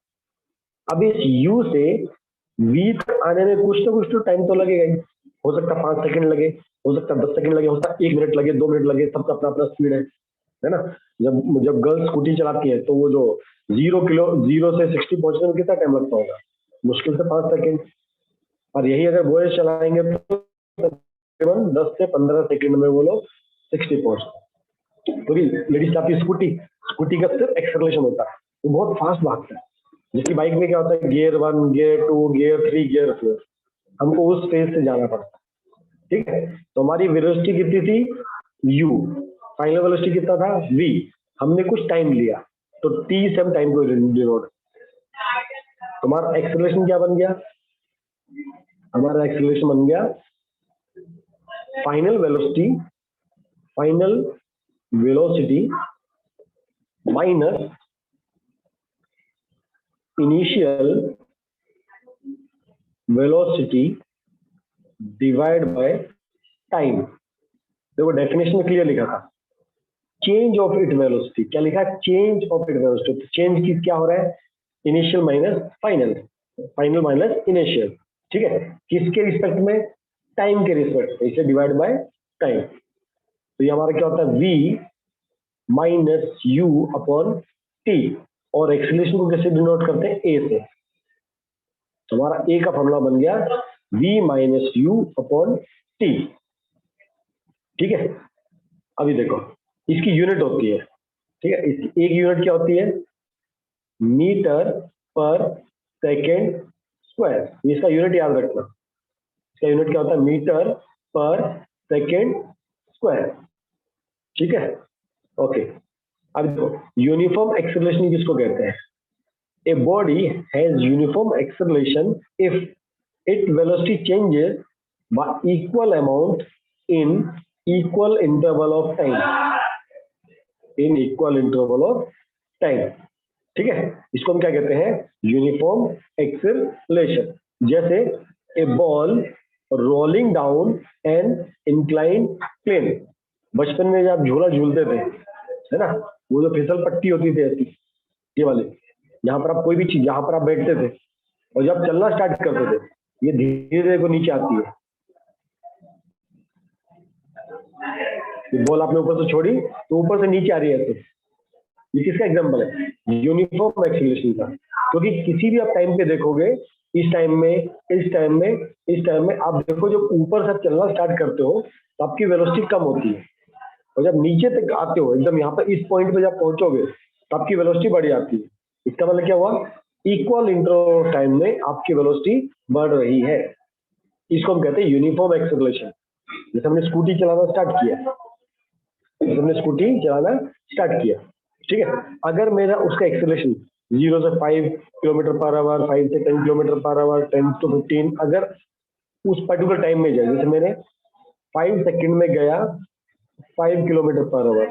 अब इस u से v तक आने में कुछ तो टाइम तो लगेगा ही, हो सकता है 5 सेकंड लगे, हो सकता है 10 सेकंड लगे, हो सकता है 1 मिनट लगे, 2 मिनट लगे, सबका अपना अपना स्पीड है ना। जब गर्ल स्कूटी चलाती है तो वो जो 0 से 60 पहुंचने में कितना टाइम लगता होगा, मुश्किल से 5 सेकंड। और यही अगर बॉयज चलाएंगे तो तकरीबन 10 से 15 सेकंड में वो लोग 60 पहुंचते हैं। क्योंकि लेडीज चलाती स्कूटी का सिर्फ एक्सेलरेशन होता है, वो बहुत फास्ट भागता है। जबकि बाइक में क्या होता है, गियर 1, गियर 2, गियर 3, गियर 4, हमको उस फेज से जाना पड़ता है। ठीक है, तो हमारी वेलोसिटी कितनी थी u, फाइनल वेलोसिटी कितना था v, हमने कुछ टाइम लिया तो t से हम टाइम को डिनोट। तुम्हारा एक्सेलरेशन क्या बन गया, हमारा एक्सेलरेशन बन गया final velocity minus initial velocity divide by time. देखो डेफिनेशन में क्लियर लिखा था, चेंज ऑफ इट वेलोसिटी, क्या लिखा है, change of it velocity. Change की क्या हो रहा है, initial minus final, final minus initial. ठीक है, किसके रिस्पेक्ट में, टाइम के रिस्पेक्ट, इसे डिवाइड बाय टाइम। तो ये हमारा क्या होता है, v minus u upon t, और एक्सीलरेशन को कैसे डिनोट करते हैं, a से। तो हमारा a का फॉर्मूला बन गया v minus u upon t। ठीक है, अभी देखो इसकी यूनिट होती है, ठीक है, इसकी एक यूनिट क्या होती है, मीटर पर सेकेंड स्क्वायर। इसका यूनिट याद रखना, इसका यूनिट क्या होता है, मीटर पर सेकेंड स्क्वायर। ठीक है, ओके। अब देखो यूनिफॉर्म एक्सेलरेशन किसको कहते हैं, a body has uniform acceleration if it velocity changes y equal amount in equal interval of time, in equal interval of time. ठीक है, इसको हम क्या कहते हैं, यूनिफॉर्म एक्सेलरेशन। जैसे a ball rolling down an incline plane, बचपन में जब झूला झूलते थे, है ना, वो जो फिसल पट्टी होती थी ऐसी, ये वाली, यहाँ पर आप कोई भी चीज, यहाँ पर आप बैठते थे और जब चलना स्टार्ट करते थे, ये धीरे धीरे को नीचे आती है, ये बॉल आपने ऊपर से छोड़ी तो ऊपर से नीचे आ रही है। तो ये किसका एग्जांपल है, यूनिफॉर्म एक्सेलरेशन का। क्योंकि किसी भी आप टाइम पे देखोगे, इस टाइम में आप देखो, जब ऊपर से चलना स्टार्ट करते हो तो आपकी वेलोसिटी कम होती है, और जब नीचे तक आते हो एकदम यहाँ पर इस पॉइंट पे जब पहुंचोगे तो आपकी वेलोसिटी बढ़ जाती है। इसका मतलब क्या हुआ, इक्वल इंटरवल टाइम में आपकी वेलोसिटी बढ़ रही है। इसको हम कहते हैं यूनिफॉर्म एक्सेलरेशन। जैसे हमने स्कूटी चलाना स्टार्ट किया, ठीक है, अगर मेरा उसका एक्सेलरेशन 0 से 5 किलोमीटर पर आवर, 5 से 10 किलोमीटर पर आवर, 10 to 15, अगर उस पर्टिकुलर टाइम में जाए, जैसे मैंने 5 सेकंड में गया 5 किलोमीटर पर आवर,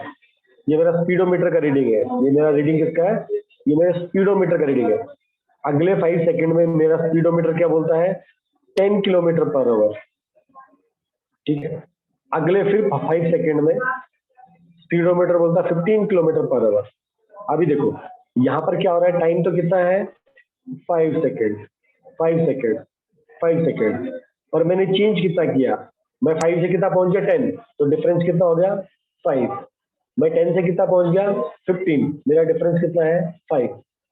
ये मेरा स्पीडोमीटर का रीडिंग है, ये मेरा रीडिंग किसका है, ये मेरा स्पीडोमीटर का रीडिंग है। अगले 5 सेकंड में मेरा स्पीडोमीटर क्या बोलता है, 10 किलोमीटर पर आवर। ठीक है, अगले फिर 5 सेकंड में स्पीडोमीटर बोलता है 15 किलोमीटर पर आवर। अभी देखो यहाँ पर क्या हो रहा है, टाइम तो कितना है, 5 सेकेंड, और मैंने चेंज कितना किया, मैं 5 से कितना पहुंच गया, 10, तो डिफरेंस कितना हो गया, 5। मैं 10 से कितना पहुंच गया, 15, मेरा डिफरेंस कितना है, 5।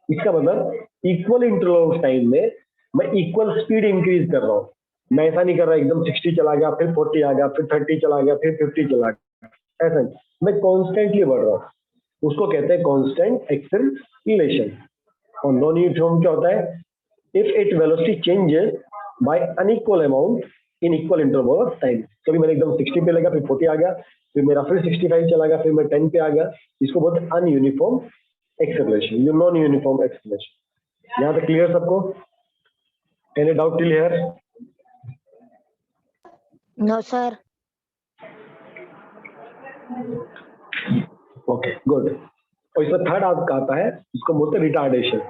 इसका मतलब इक्वल इंटरवल ऑफ टाइम में मैं इक्वल स्पीड इंक्रीज कर रहा हूँ। मैं ऐसा नहीं कर रहा एकदम 60 चला गया, फिर 40 आ गया, फिर 30 चला गया, फिर 50 चला गया, ऐसा नहीं, मैं कॉन्स्टेंटली बढ़ रहा हूँ। उसको कहते हैं कांस्टेंट एक्सेलरेशन। और नॉन यूनिफॉर्म क्या होता है, if it velocity changes by unequal amount in equal interval of time. कभी मैंने एकदम 60 पे लगा, फिर 40 आ गया, फिर मेरा फिर 65 चला गया, फिर मैं 10 पे आ गया, इसको बोलते हैं अनयूनिफॉर्म एक्सेलरेशन, नॉन यूनिफॉर्म एक्सेलरेशन। यहाँ तक क्लियर सबको, any doubt till here? No, sir. Okay, good. और इसमें थर्ड आपका आता है, इसको बोलते हैं रिटार्डेशन।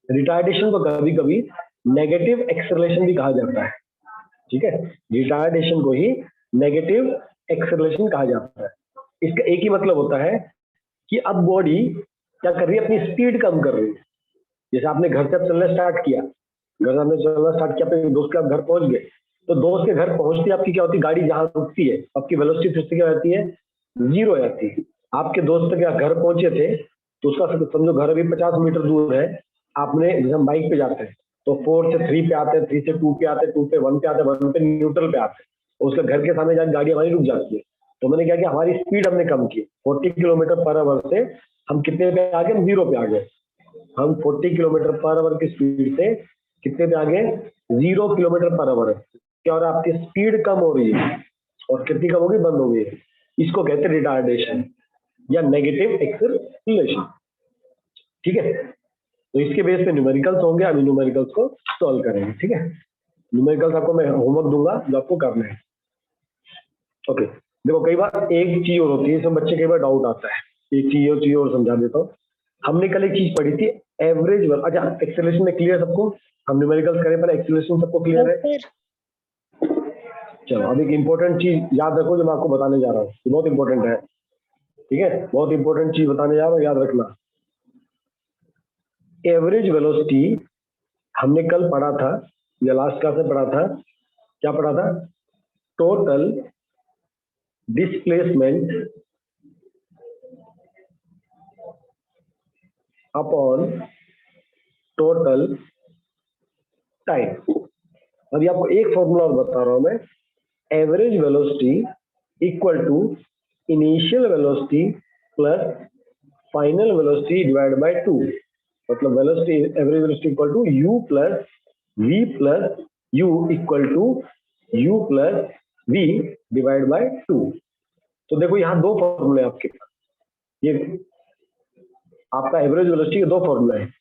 रिटार्डेशन को कभी कभी नेगेटिव एक्सेलरेशन भी कहा जाता है, ठीक है। रिटार्डेशन को ही नेगेटिव एक्सेलरेशन कहा जाता है। इसका एक ही मतलब होता है कि अब बॉडी क्या कर रही है, अपनी स्पीड कम कर रही है। जैसे आपने घर से चलना स्टार्ट किया, घर से आपने चलना स्टार्ट किया, अपने दोस्त के आप घर पहुंच गए, तो दोस्त के घर पहुंचती आपकी क्या होती है, गाड़ी जहां रुकती है आपकी वेलोसिटी फिर से क्या रहती है, 0 हो जाती है। आपके दोस्त के घर पहुंचे थे तो उसका समझो घर अभी 50 मीटर दूर है, आपने जैसे हम बाइक पे जाते हैं तो 4 से 3 पे आते हैं, 3 से 2 पे आते हैं, 2 पे 1 पे आते हैं, 1 पे न्यूट्रल पे आते हैं, उसके घर के सामने जाकर गाड़ी हमारी रुक जाती है। तो मैंने क्या किया, हमारी स्पीड हमने कम की, 40 किलोमीटर पर आवर से हम कितने पे आ गए, हम 0 पे आ गए। हम 40 किलोमीटर पर आवर की स्पीड से कितने पे आ गए, 0 किलोमीटर पर आवर। क्या हो रहा है, आपकी स्पीड कम हो रही है और कितनी कम होगी, बंद हो गई है। इसको कहते हैं रिटार्डेशन या नेगेटिव एक्सेलरेशन, ठीक है। तो इसके बेस पे न्यूमेरिकल्स होंगे, अभी न्यूमेरिकल्स को सॉल्व करेंगे, ठीक है। न्यूमेरिकल्स आपको मैं होमवर्क दूंगा जो आपको करना है, ओके। देखो कई बार एक चीज और होती है, इसमें बच्चे कई बार डाउट आता है, एक चीज और समझा देता हूँ। हमने कल एक चीज पढ़ी थी, एवरेज। अच्छा, एक्सेलरेशन में क्लियर सबको, हम न्यूमेरिकल्स करें पहले, एक्सेलरेशन सबको क्लियर है। चलो अब एक इंपॉर्टेंट चीज याद रखो जो मैं आपको बताने जा रहा हूँ, ये बहुत इंपॉर्टेंट है, ठीक है। बहुत इंपॉर्टेंट चीज बताने जा रहा हूँ, याद रखना। एवरेज वेलोसिटी हमने कल पढ़ा था या लास्ट क्लास में पढ़ा था, क्या पढ़ा था, total displacement upon total time. अभी आपको एक फॉर्मूला और बता रहा हूं मैं, average velocity equal to initial velocity plus final velocity divide by 2। मतलब velocity, average velocity equal to u plus v plus u equal to u plus v divide by 2। तो देखो यहाँ दो फॉर्मूले आपके पास, ये आपका एवरेज वेलोसिटी के दो फॉर्मूले हैं।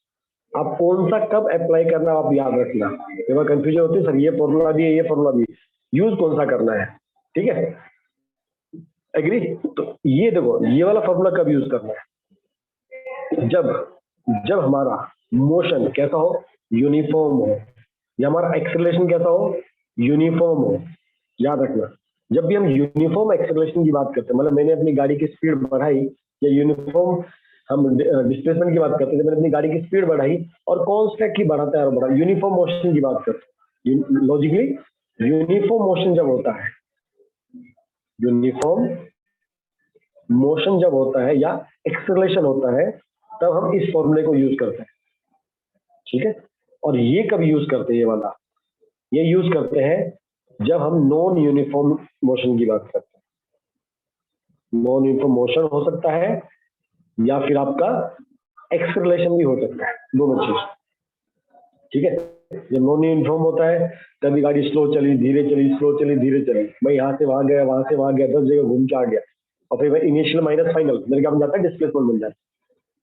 आप कौन सा कब अप्लाई करना आप याद रखना, एक बार कंफ्यूजन होती है, सर ये फॉर्मूला भी है, ये फॉर्मूला भी, यूज कौन सा करना है, ठीक है। एग्री। तो ये देखो, ये वाला फॉर्मूला कब यूज करना है, जब हमारा मोशन कैसा हो, यूनिफॉर्म हो, या हमारा एक्सेलरेशन कैसा हो, यूनिफॉर्म हो। याद रखना, जब भी हम यूनिफॉर्म एक्सेलरेशन की बात करते हैं, मतलब मैंने अपनी गाड़ी की स्पीड बढ़ाई, या यूनिफॉर्म हम डिस्प्लेसमेंट की बात करते हैं, जब मैंने अपनी गाड़ी की स्पीड बढ़ाई और कॉन्स्टेंटली बढ़ाता है और बढ़ा, यूनिफॉर्म मोशन की बात करते हैं। लॉजिकली यूनिफॉर्म मोशन जब होता है, यूनिफॉर्म मोशन जब होता है या एक्सेलरेशन होता है, तब हम इस फॉर्मूले को यूज करते हैं, ठीक है। और ये कब यूज करते हैं, ये वाला ये यूज करते हैं जब हम नॉन यूनिफॉर्म मोशन की बात करते हैं। नॉन यूनिफॉर्म मोशन हो सकता है या फिर आपका एक्सेलरेशन भी हो सकता है, दोनों चीज, ठीक है। जब नॉन यूनिफॉर्म होता है, कभी गाड़ी स्लो चली, धीरे चली, स्लो चली, धीरे चली, मैं यहाँ से वहां गया, वहां से वहां गया, 10 जगह घूम के आ गया, और फिर मैं इनिशियल माइनस फाइनल मेरे क्या बन जाता है, डिस्प्लेसमेंट बन जाता है।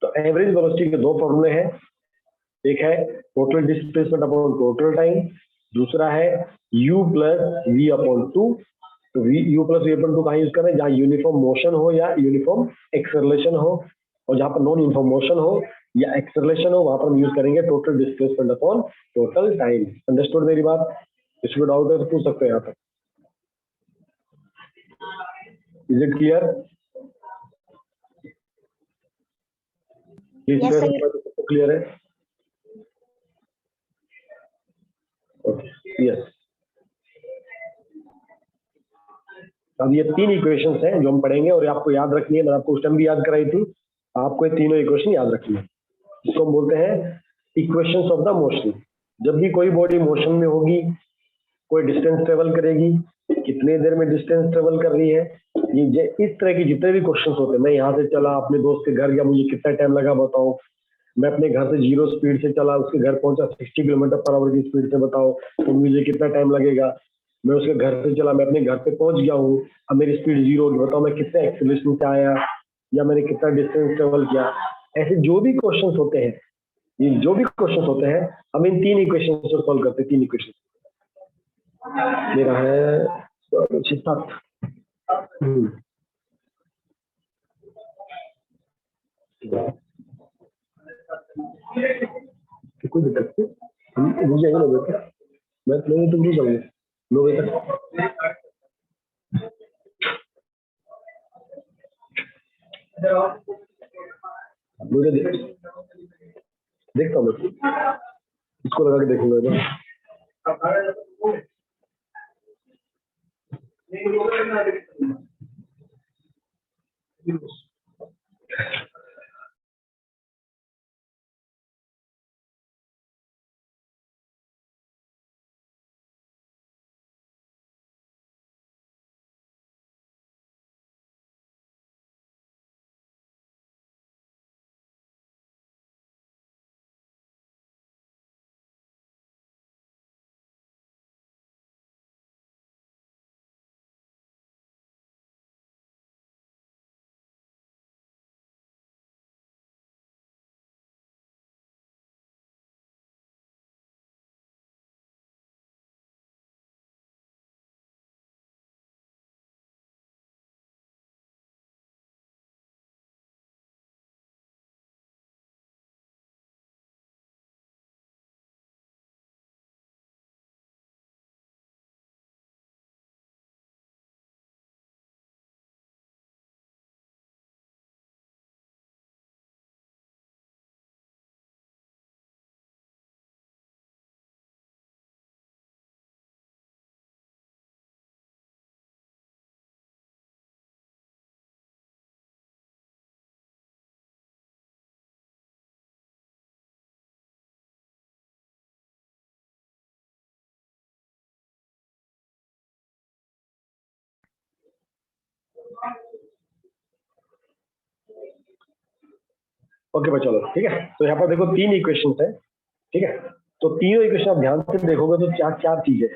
तो एवरेज वेलोसिटी के दो फॉर्मूले हैं, एक है total displacement upon total time, दूसरा है u प्लस वी अपॉन 2। तो u प्लस वी अपॉन 2 कहाँ यूज करें, जहाँ यूनिफॉर्म मोशन हो या यूनिफॉर्म एक्सेलरेशन हो, और जहाँ पर नॉन यूनिफॉर्म मोशन हो या एक्सेलरेशन हो, वहां पर हम यूज करेंगे total displacement upon total time. Understood मेरी बात? इसमें डाउट है तो पूछ सकते हैं यहाँ पर। Is it clear? Yes, sir. Clear है? Okay, yes. अब ये तीन इक्वेशंस हैं जो हम पढ़ेंगे और आपको याद रखनी है, मैंने आपको उस टाइम भी याद कराई थी, आपको ये तीनों इक्वेशन याद रखनी है। इसको हम बोलते हैं इक्वेशंस ऑफ द मोशन। जब भी कोई बॉडी मोशन में होगी, कोई डिस्टेंस ट्रेवल करेगी, कितने देर में डिस्टेंस ट्रेवल कर रही है, ये इस तरह के जितने भी क्वेश्चंस होते हैं, मैं यहाँ से चला अपने दोस्त के घर गया, मुझे कितना टाइम लगा बताओ, मैं अपने घर से 0 स्पीड से चला, उसके घर पहुंचा 60 किलोमीटर पर आवर की स्पीड से, बताओ तो मुझे कितना टाइम लगेगा। मैं उसके घर से चला, मैं अपने घर पे पहुंच गया हूँ, अब मेरी स्पीड 0 होगी, बताओ मैं कितने एक्सेलरेशन से आया या मैंने कितना डिस्टेंस ट्रेवल किया। ऐसे जो भी क्वेश्चंस होते हैं, ये जो भी क्वेश्चंस होते हैं, हम इन तीन इक्वेशन को सॉल्व करते हैं। तीन इक्वेशन मेरा है 6-7। कोई दिक्कत नहीं, मुझे आएगा 9 बजे तक, मैं तो नहीं जाऊंगा 9 बजे तक। मुझे देखता हूँ मैं, इसको लगा के देखूंगा ओके भाई, चलो ठीक है। तो यहाँ पर देखो 3 इक्वेशन है, ठीक है। तो तीनों इक्वेशन आप ध्यान से देखोगे तो चार चीजें,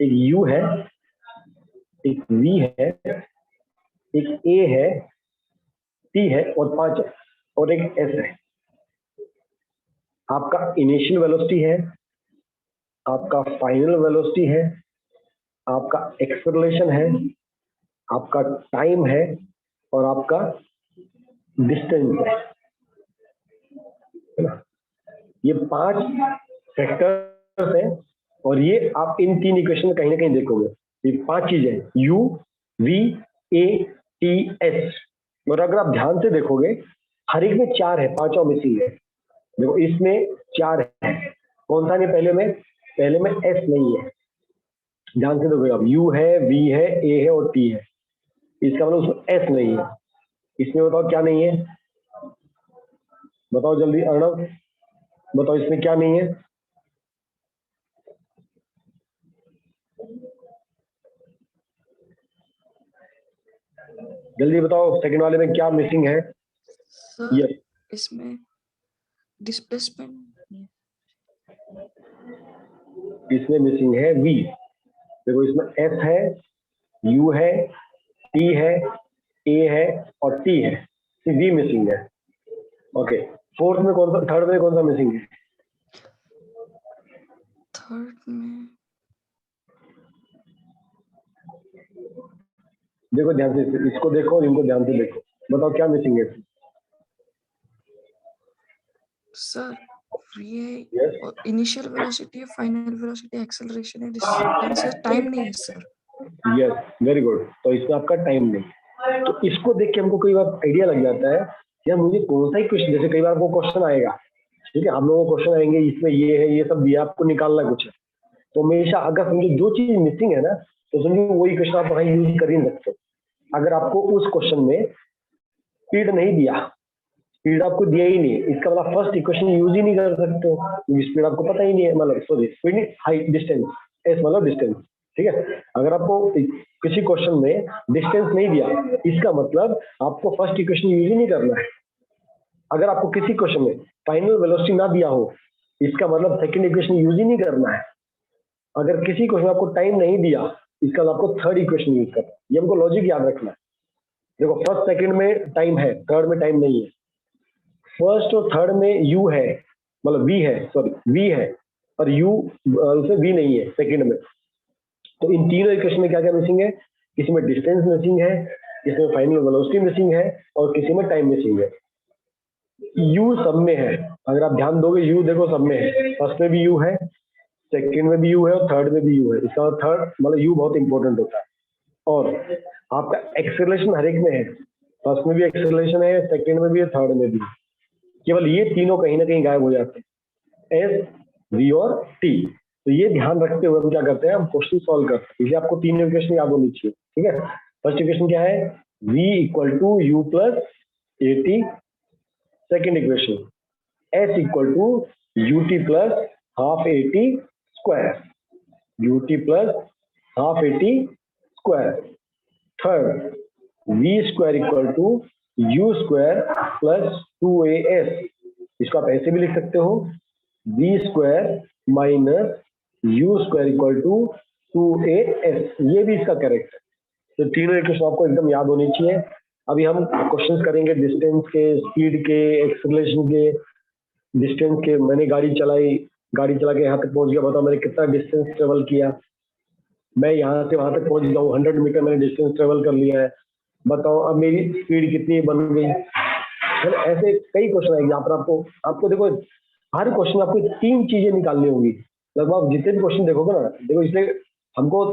एक u है, एक v है, एक a है, t है और 5 है और एक s है। आपका इनिशियल वेलोसिटी है, आपका फाइनल वेलोसिटी है, आपका एक्सेलरेशन है, आपका टाइम है और आपका डिस्टेंस है ना। ये 5 फैक्टर्स हैं और ये आप इन 3 इक्वेशन में कहीं ना कहीं देखोगे। ये 5 चीजें u v a t s, और अगर आप ध्यान से देखोगे हर एक में 4 है, 5 मिसिंग है। देखो इसमें 4 है, कौन सा नहीं, पहले में s नहीं है। ध्यान से देखो, अब u है, v है, a है और t है, इसका मतलब उसमें s नहीं है। इसमें बताओ क्या नहीं है, बताओ जल्दी अर्णव, बताओ इसमें क्या नहीं है। जल्दी बताओ, सेकंड वाले में क्या मिसिंग है। सर यस, इसमें डिस्प्लेसमेंट इसमें मिसिंग है v। देखो इसमें s है, u है, t है, a है और t है, v मिसिंग है। ओके, फोर्थ में कौन सा, थर्ड में कौन सा मिसिंग है। थर्ड में देखो ध्यान से, इसको देखो और इनको ध्यान से देखो, बताओ क्या मिसिंग है। सर ये यस, इनिशियल वेलोसिटी है, फाइनल वेलोसिटी, एक्सेलरेशन है, डिस्टेंस है, टाइम नहीं है सर। Yes, very good. तो इसमें आपका टाइम नहीं, तो इसको देख के हमको कई बार आइडिया लग जाता है यार मुझे कौन सा ही क्वेश्चन, जैसे कई बार आपको क्वेश्चन आएगा, ठीक है, हम लोगों को क्वेश्चन आएंगे इसमें ये है, ये सब दिया, आपको निकालना कुछ है, तो हमेशा अगर समझो जो चीज मिसिंग है ना, तो समझो वही क्वेश्चन आप वहीं यूज कर ही नहीं सकते। अगर आपको उस क्वेश्चन में स्पीड नहीं दिया, स्पीड आपको दिया ही नहीं, इसका मतलब फर्स्ट इक्वेशन यूज ही नहीं कर सकते हो, स्पीड आपको पता ही नहीं है, मतलब सॉरी स्पीड नहीं, हाइट, डिस्टेंस, एस मतलब डिस्टेंस, ठीक है। अगर आपको किसी क्वेश्चन में डिस्टेंस नहीं दिया, इसका मतलब आपको फर्स्ट इक्वेशन यूज ही नहीं करना है। अगर आपको किसी क्वेश्चन में फाइनल वेलोसिटी ना दिया हो, इसका मतलब सेकंड इक्वेशन यूज ही नहीं करना है। अगर किसी क्वेश्चन में आपको टाइम नहीं दिया, इसका मतलब आपको थर्ड इक्वेशन यूज करना है। ये हमको लॉजिक याद रखना है। देखो फर्स्ट सेकंड में टाइम है, थर्ड में टाइम नहीं है। फर्स्ट और थर्ड में u है, मतलब v है, सॉरी v है, और u उसमें v नहीं है सेकंड में। तो इन तीनों इक्वेशन में क्या क्या मिसिंग है, किसी में डिस्टेंस मिसिंग है, किसी में फाइनल वेलोसिटी मिसिंग है और किसी में टाइम मिसिंग है। यू सब में है, अगर आप ध्यान दोगे यू देखो सब में है, फर्स्ट में भी यू है, सेकंड में भी यू है और थर्ड में भी यू है। इसका थर्ड मतलब यू बहुत इंपॉर्टेंट होता है। और आपका एक्सेलरेशन हर एक में है, फर्स्ट में भी एक्सेलरेशन है, सेकंड में भी है, थर्ड में भी। केवल ये तीनों कहीं ना कहीं गायब हो जाते हैं, एस, वी और टी। तो ये ध्यान रखते हुए हम क्या करते हैं, हम क्वेश्चन सॉल्व करते हैं। इसलिए आपको तीन इक्वेशन याद होनी चाहिए, ठीक है। फर्स्ट इक्वेशन क्या है, v equal to u plus a t. Second equation s equal to u t plus half a t square, u t plus half a t square. Third v square equal to u square plus 2as। इसको आप ऐसे भी लिख सकते हो, v square minus u square equal to 2as। ये भी इसका करेक्ट है। तो तीनों इक्वेशन आपको एकदम याद होनी चाहिए। अभी हम क्वेश्चंस करेंगे डिस्टेंस के, स्पीड के, एक्सेलरेशन के, डिस्टेंस के। मैंने गाड़ी चलाई, गाड़ी चला के यहाँ तक पहुंच गया, बताओ मैंने कितना डिस्टेंस ट्रेवल किया। मैं यहाँ से वहां तक पहुंच गया हूँ, 100 मीटर मैंने डिस्टेंस ट्रेवल कर लिया है, बताओ अब मेरी स्पीड कितनी बन गई। मतलब ऐसे कई क्वेश्चन आएंगे यहाँ पर। आपको देखो हर क्वेश्चन आपको तीन चीजें निकालनी होगी। लगभग जितने भी क्वेश्चन देखोगे ना, देखो इसलिए हमको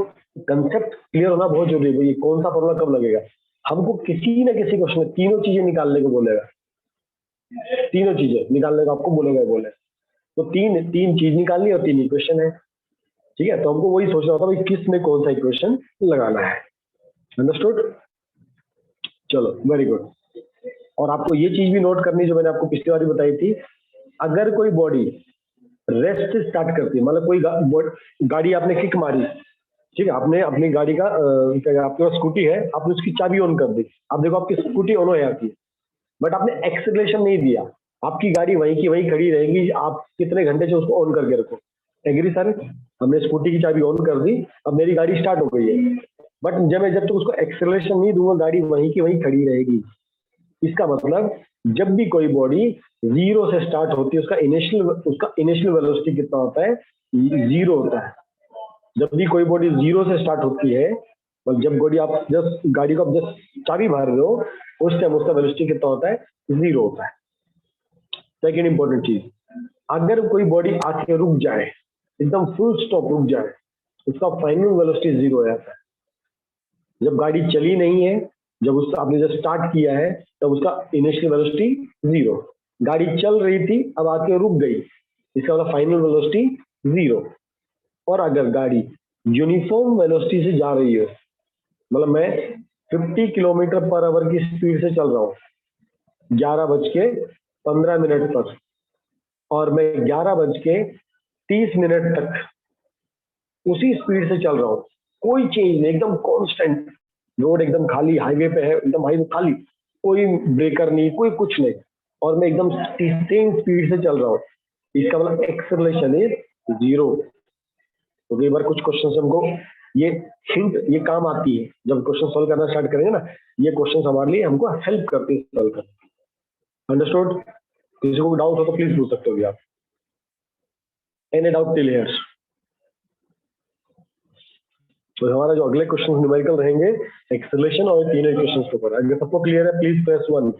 कंसेप्ट क्लियर होना बहुत जरूरी है। ये कौन सा फॉर्मूला कब लगेगा, हमको किसी न किसी क्वेश्चन में तीनों चीजें निकालने को बोलेगा, तीनों चीजें निकालने को आपको बोले। तो तीन चीज निकालनी और तीन इक्वेशन है, ठीक है। तो हमको वही सोचना होता है भाई किस में कौन सा इक्वेशन लगाना है। अंडरस्टूड? चलो वेरी गुड। और आपको ये चीज भी नोट करनी जो मैंने आपको पिछली बार बताई थी, अगर कोई बॉडी रेस्ट से स्टार्ट करती है, मतलब कोई गाड़ी आपने किक मारी, ठीक है, आपने अपनी गाड़ी का आपके पास स्कूटी है, आपने उसकी चाबी ऑन कर दी, आप देखो आपकी स्कूटी ऑन हो जाती है, बट आपने एक्सेलरेशन नहीं दिया, आपकी गाड़ी वहीं की वहीं खड़ी रहेगी। आप कितने घंटे से उसको ऑन करके रखो। Agree sir? हमने स्कूटी की चाबी ऑन कर दी, अब मेरी गाड़ी स्टार्ट हो गई है, बट जब तक उसको एक्सेलरेशन नहीं दूंगा गाड़ी वहीं की वहीं खड़ी रहेगी। इसका मतलब जब भी कोई बॉडी जीरो से स्टार्ट होती है, उसका इनिशियल वेलोसिटी कितना होता है, जीरो होता है। जब भी कोई बॉडी जीरो से स्टार्ट होती है, मतलब जब गाड़ी को आप जस्ट चाबी भर रहे हो, उस टाइम उसका वेलोसिटी कितना होता है, जीरो होता है। सेकेंड इंपॉर्टेंट चीज, अगर कोई बॉडी आके रुक जाए, एकदम फुल स्टॉप रुक जाए, उसका फाइनल वेलोसिटी जीरो हो जाता है। जब गाड़ी चली नहीं है, जब उसका आपने जब स्टार्ट किया है, तब उसका इनिशियल वेलोसिटी जीरो। गाड़ी चल रही थी, अब आके रुक गई, इसका मतलब फाइनल वेलोसिटी जीरो। और अगर गाड़ी यूनिफॉर्म वेलोसिटी से जा रही है, मतलब मैं 50 किलोमीटर पर आवर की स्पीड से चल रहा हूँ 11:15 पर, और मैं 11:30 तक उसी स्पीड से चल रहा हूँ, कोई चेंज नहीं, एकदम कांस्टेंट, रोड एकदम खाली, हाईवे पे है, एकदम हाईवे खाली, कोई ब्रेकर नहीं, कोई कुछ नहीं, और मैं एकदम सेम स्पीड से चल रहा हूँ, इसका मतलब एक्सेलरेशन इज जीरो। तो कई बार कुछ क्वेश्चन हमको ये हिंट, ये काम आती है जब क्वेश्चन सॉल्व करना स्टार्ट करेंगे ना, ये क्वेश्चन हमारे लिए हमको हेल्प करते हैं सॉल्व करने। अंडरस्टूड? किसी को डाउट हो तो प्लीज पूछ सकते हो आप। Any doubt till here? तो हमारा जो अगले क्वेश्चन न्यूमेरिकल रहेंगे एक्सेलरेशन और तीनों इक्वेशंस के ऊपर। अगर सबको क्लियर है प्लीज प्रेस 1।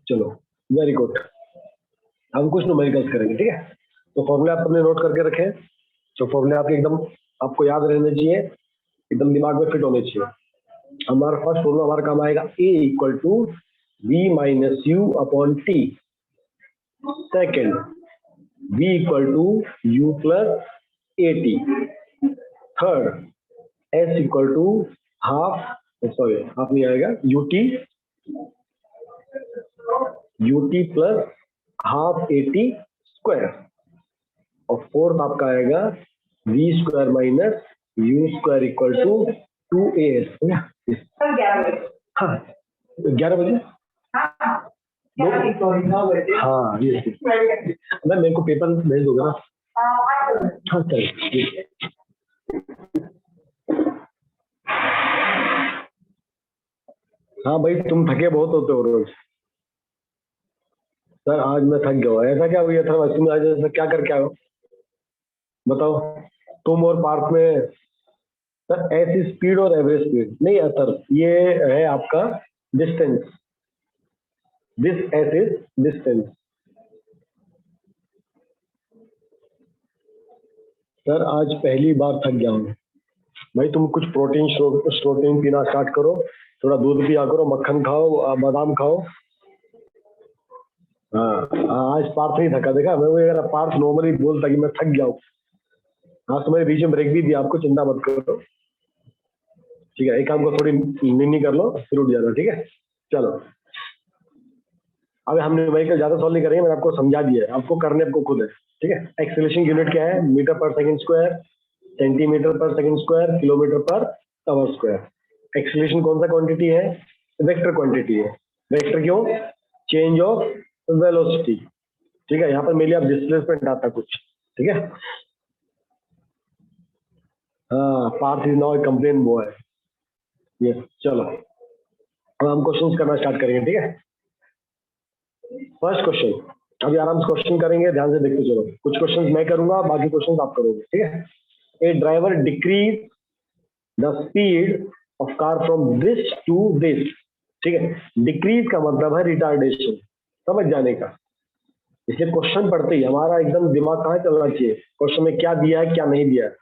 चलो वेरी गुड, हम कुछ न्यूमेरिकल्स करेंगे, ठीक है। तो फॉर्मूले आपने नोट करके रखे, जो फॉर्मूले आपके एकदम आपको याद रहने चाहिए, एकदम दिमाग में फिट होने चाहिए। हमारा फर्स्ट फॉर्मूला हमारा काम आएगा A equal to V minus u upon t. Second V equal to u plus a t. Third S equal to half नहीं आएगा, u t plus half a t square. और फोर्थ आपका आएगा v square minus u square equal to 2as। हाँ 11 बजे, हाँ ये मैं मेरे को पेपर भेज दोगे ना? हाँ चलिए। हाँ भाई तुम थके बहुत होते हो रोज। सर आज मैं थक गया हूँ। ऐसा क्या हुआ था, तुम आज ऐसा क्या करके आए हो? बताओ तुम और पार्थ में। सर एस इज स्पीड और एवरेज स्पीड नहीं है सर, ये है आपका distance. This S is distance. Sir आज पहली बार थक गया हूँ भाई। तुम कुछ प्रोटीन पीना स्टार्ट करो, थोड़ा दूध पिया करो, मक्खन खाओ, बादाम खाओ। हाँ आज पार्थ नहीं थका, देखा मैं अगर पार्थ नॉर्मली बोलता कि मैं थक गया हूँ। हाँ तुम्हारे बीच में ब्रेक भी दिया आपको, चिंता मत करो। ठीक है, एक काम को थोड़ी नीनी कर लो फिर उठ जाना, ठीक है। चलो अब हम न्यूमेरिकल ज्यादा सॉल्व नहीं करेंगे, मैंने आपको समझा दिया है, आपको करने आपको खुद है। ठीक है, एक्सेलरेशन यूनिट क्या है? Metre per second square, centimetre पर second square, kilometre per our square. Acceleration कौन सा क्वांटिटी है? वेक्टर क्वांटिटी है। वेक्टर क्यों? Change of velocity. ठीक है, यहाँ पर मेरे लिए आप डिस्प्लेसमेंट आता कुछ। ठीक है, हाँ Parth is now complain boy. ये चलो अब हम क्वेश्चंस करना स्टार्ट करेंगे। ठीक है, फर्स्ट क्वेश्चन अभी आराम से क्वेश्चन करेंगे, ध्यान से देखते चलो। कुछ क्वेश्चंस मैं करूंगा, बाकी क्वेश्चंस आप करोगे। ठीक है, a driver decrease the speed of car from this to this. ठीक है, डिक्रीज का मतलब है रिटार्डेशन, समझ जाने का। इसलिए क्वेश्चन पढ़ते ही हमारा एकदम दिमाग कहाँ चलना चाहिए, क्वेश्चन में क्या दिया है क्या नहीं दिया है।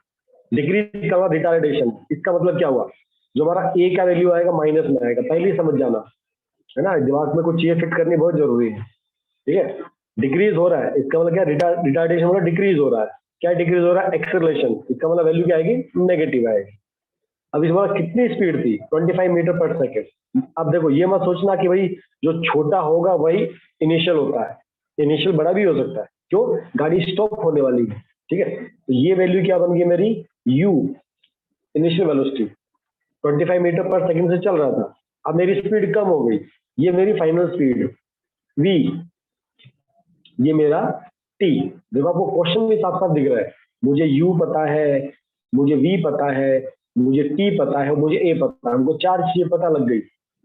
डिक्रीज का मतलब रिटार्डेशन, इसका मतलब क्या हुआ? जो हमारा ए का वैल्यू आएगा माइनस में आएगा, पहले ही समझ जाना है ना। दिमाग में कुछ चीजें फिट करनी बहुत जरूरी है। ठीक है, डिक्रीज हो रहा है इसका मतलब क्या? रिटार्डेशन मतलब डिक्रीज हो रहा है। क्या डिक्रीज हो रहा है? एक्सेलरेशन, इसका मतलब वैल्यू क्या आएगी? नेगेटिव आएगी। अब इसमें कितनी स्पीड थी? 25 मीटर पर सेकेंड। अब देखो ये मत सोचना कि भाई जो छोटा होगा वही इनिशियल होता है, इनिशियल बड़ा भी हो सकता है। क्यों? गाड़ी स्टॉप होने वाली है। ठीक है, तो ये वैल्यू क्या बन गई मेरी? You, initial velocity 25 metre per second से चल रहा था, अब मेरी स्पीड कम हो गई, ये मेरी फाइनल स्पीड v, ये मेरा t। देखो आपको क्वेश्चन में साफ साफ दिख रहा है, मुझे u पता है, मुझे v पता है, मुझे t पता है, मुझे a पता है। हमको चार चीजें पता लग गई,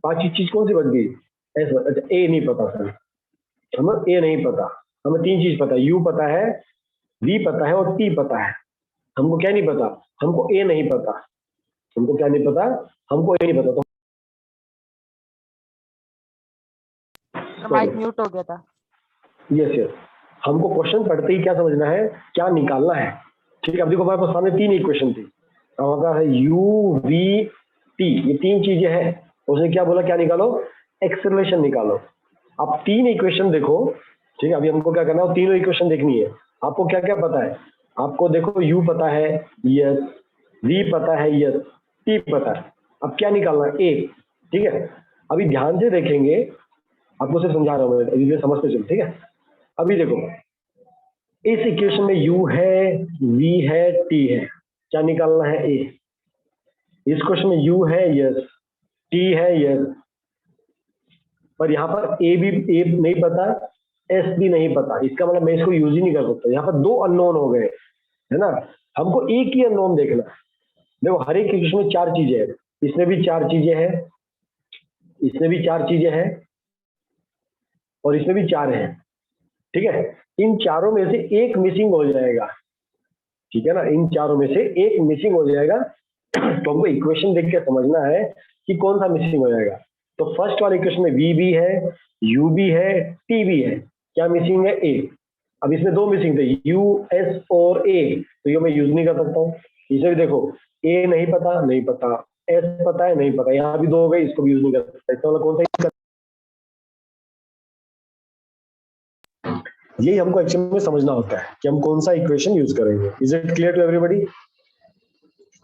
पांचवी चीज कौन सी बच गई? अच्छा a नहीं पता सर, हमें a नहीं पता, हमें तीन चीज पता है, u पता है, v पता है और t पता है। हमको क्या नहीं पता? हमको a नहीं पता। हमको क्या नहीं पता? हमको a नहीं पता। तो माइक म्यूट हो गया था। यस यस, हमको क्वेश्चन पढ़ते ही क्या समझना है, क्या निकालना है। ठीक है, अब देखो हमारे पास सामने तीन इक्वेशन थी, हमारे पास है u v t, ये तीन चीजें हैं। उसने क्या बोला? क्या निकालो? एक्सेलरेशन निकालो। अब तीन इक्वेशन देखो। ठीक है, अभी हमको क्या करना है? तीनों इक्वेशन देखनी है। आपको क्या क्या पता है? आपको देखो u पता है, यस, v पता है, यस, t पता है। अब क्या निकालना है? a। ठीक है, अभी ध्यान से देखेंगे, आपको सिर्फ समझा रहा हूँ मैं, इसे समझते चलो। ठीक है, अभी देखो इस इक्वेशन में u है, v है, t है, क्या निकालना है? a। इस क्वेश्चन में u है, यस, t है, यस, पर यहाँ पर a भी a नहीं पता, s भी नहीं पता, इसका मतलब मैं इसको यूज ही नहीं कर सकता। यहाँ पर दो अननोन हो गए, है ना। हमको एक ही अननोन देखना। देखो हर एक इक्वेशन में चार चीजें हैं, इसमें भी चार चीजें हैं, इसमें भी चार चीजें हैं, और इसमें भी चार हैं। ठीक है, इन चारों में से एक मिसिंग हो जाएगा। ठीक है ना, इन चारों में से एक मिसिंग हो जाएगा। तो हमको इक्वेशन देख के समझना है कि कौन सा मिसिंग हो जाएगा। तो फर्स्ट वाले इक्वेशन में v भी है, u भी है, t भी है, क्या मिसिंग है? a। अब इसमें दो मिसिंग थे, u, s और a, तो ये मैं यूज नहीं कर सकता हूँ। इसे भी देखो, a नहीं पता, नहीं पता, s पता है, नहीं पता, यहाँ भी दो हो गए, इसको भी यूज नहीं कर सकता। इसका मतलब कौन सा? यही हमको एक्चुअली में समझना होता है कि हम कौन सा इक्वेशन यूज करेंगे। Is it clear to everybody?